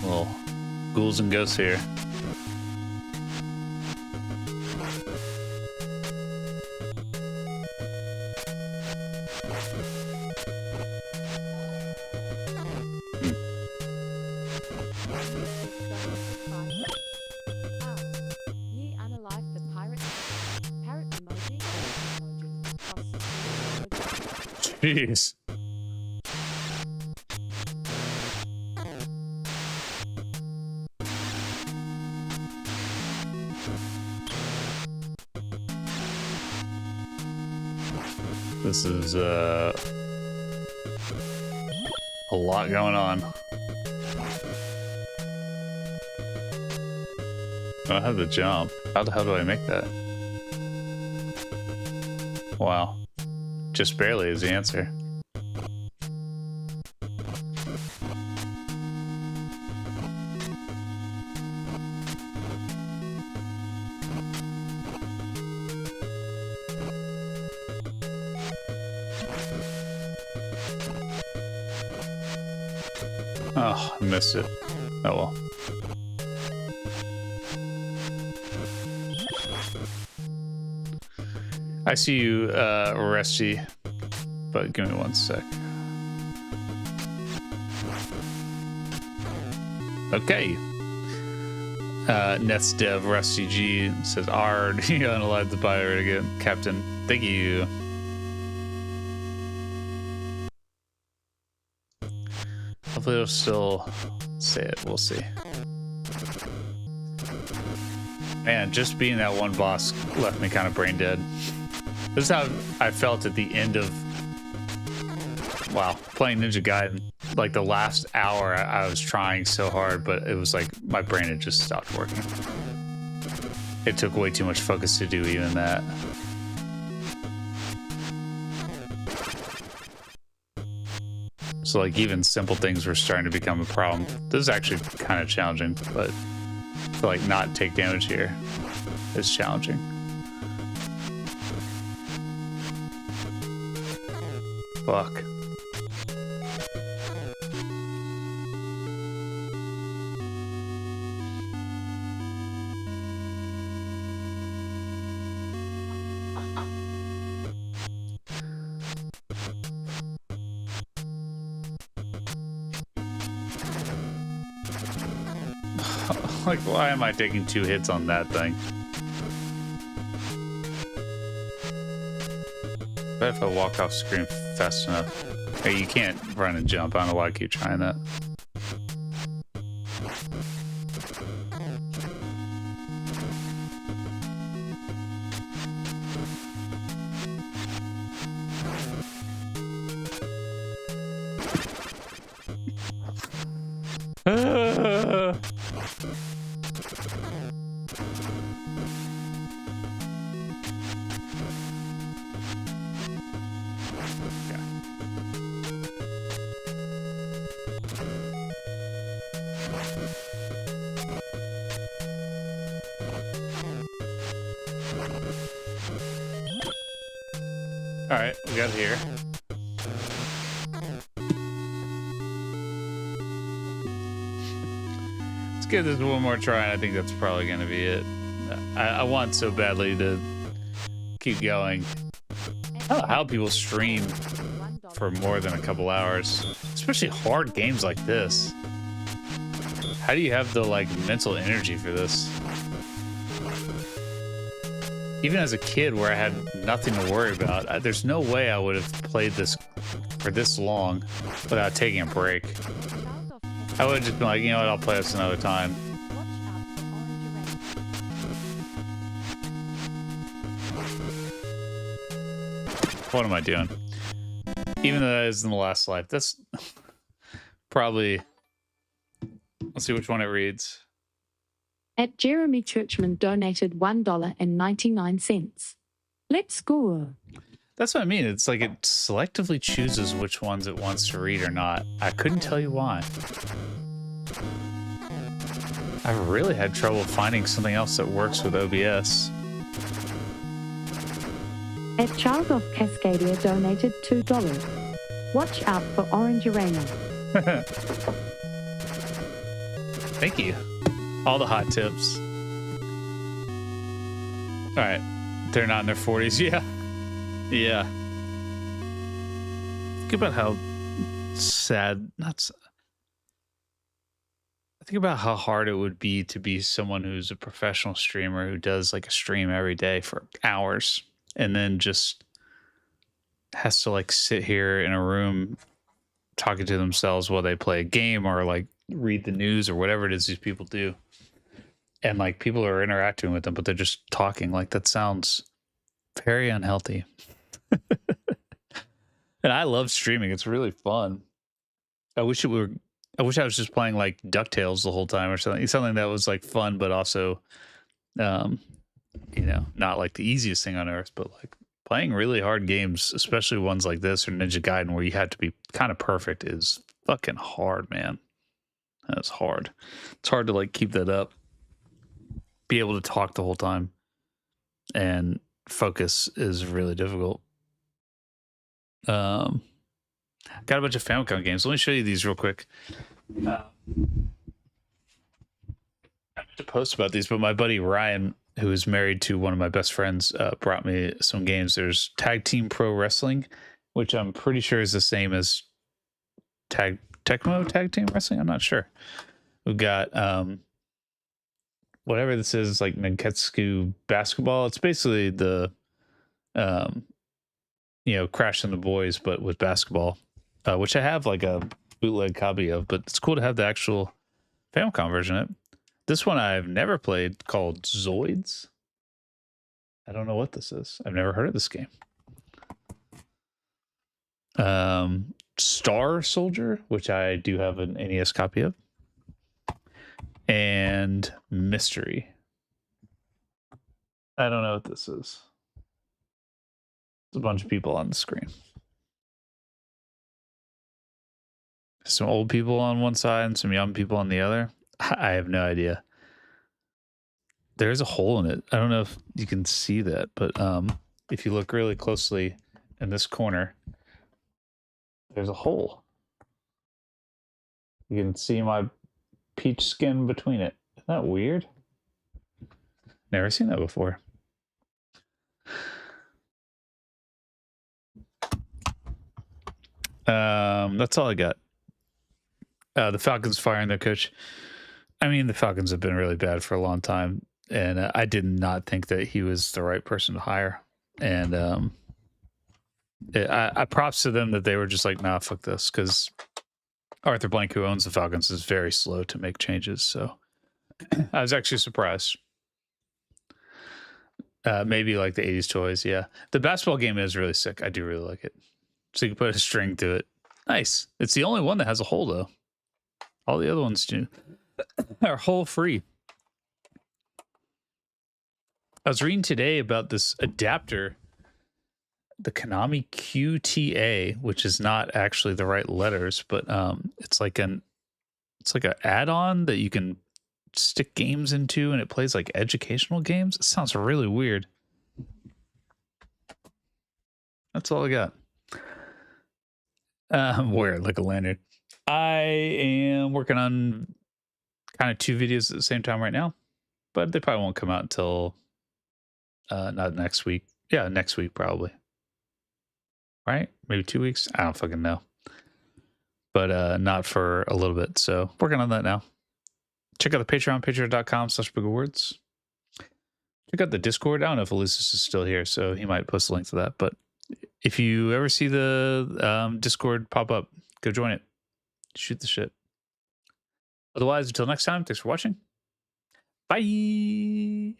Little ghouls and ghosts here. Ye unalived the pirate emoji. Jeez. This is a lot going on. I have the jump. How the hell do I make that? Wow. Just barely is the answer. Oh, I missed it. Oh well. I see you, Rusty, but give me one sec. Okay. Nets Dev Rusty G says, "Ard, you unalived the pirate again, Captain. Thank you." Hopefully it'll still say it. We'll see. Man, just being that one boss left me kind of brain dead. This is how I felt at the end of, wow, playing Ninja Gaiden. Like the last hour, I was trying so hard, but it was like my brain had just stopped working. It took way too much focus to do even that. So like even simple things were starting to become a problem. This is actually kind of challenging, but to like not take damage here is challenging. Fuck. Like, why am I taking 2 hits on that thing? But if I walk off screen fast enough. Hey, you can't run and jump. I don't know why I keep trying that. All right, we got it here. Let's give this one more try, and I think that's probably going to be it. I want so badly to keep going. I don't know how people stream for more than a couple hours, especially hard games like this. How do you have the like mental energy for this? Even as a kid where I had nothing to worry about, there's no way I would have played this for this long without taking a break. I would have just been like, you know what, I'll play this another time. What am I doing? Even though that is in the last life, that's probably... Let's see which one it reads. At Jeremy Churchman donated $1.99. Let's go. That's what I mean. It's like it selectively chooses which ones it wants to read or not. I couldn't tell you why. I really had trouble finding something else that works with OBS. At Child of Cascadia donated $2. Watch out for orange uranium. Thank you. All the hot tips. All right. They're not in their 40s. Yeah. Yeah. Think about how sad, think about how hard it would be to be someone who's a professional streamer who does like a stream every day for hours and then just has to like sit here in a room talking to themselves while they play a game or like read the news or whatever it is these people do. And like people are interacting with them, but they're just talking. Like that sounds very unhealthy. And I love streaming. It's really fun. I wish I was just playing like DuckTales the whole time or something that was like fun, but also, you know, not like the easiest thing on earth, but like playing really hard games, especially ones like this or Ninja Gaiden where you have to be kind of perfect is fucking hard, man. That's hard. It's hard to like keep that up. Be able to talk the whole time and focus is really difficult. Got a bunch of Famicom games. Let me show you these real quick. I meant to post about these, but my buddy Ryan, who is married to one of my best friends, brought me some games. There's Tag Team Pro Wrestling, which I'm pretty sure is the same as Tecmo Tag Team Wrestling. I'm not sure. We've got whatever this is, like Nenketsu Basketball. It's basically the you know, Crash and the Boys, but with basketball, which I have like a bootleg copy of, but it's cool to have the actual Famicom version of it. This one I've never played, called Zoids. I don't know what this is. I've never heard of this game. Star Soldier, which I do have an NES copy of. And Mystery. I don't know what this is. There's a bunch of people on the screen. Some old people on one side and some young people on the other. I have no idea. There's a hole in it. I don't know if you can see that, but if you look really closely in this corner, there's a hole. You can see my peach skin between it. Isn't that weird? Never seen that before. That's all I got. The Falcons firing their coach. I mean, the Falcons have been really bad for a long time, and I did not think that he was the right person to hire. And I props to them that they were just like, nah, fuck this, because Arthur Blank, who owns the Falcons, is very slow to make changes. So I was actually surprised. Maybe like the 80s toys. Yeah. The basketball game is really sick. I do really like it. So you can put a string to it. Nice. It's the only one that has a hole, though. All the other ones do are hole free. I was reading today about this adapter, the Konami QTA, which is not actually the right letters, but it's like an add-on that you can stick games into, and it plays like educational games. It sounds really weird. That's all I got. Weird, like a lanyard. I am working on kind of 2 videos at the same time right now, but they probably won't come out until not next week. Yeah, next week probably. Right? Maybe 2 weeks. I don't fucking know. But not for a little bit. So working on that now. Check out the Patreon, patreon.com/biggerwords. Check out the Discord. I don't know if Ulysses is still here, so he might post a link to that. But if you ever see the Discord pop up, go join it. Shoot the shit. Otherwise, until next time, thanks for watching. Bye.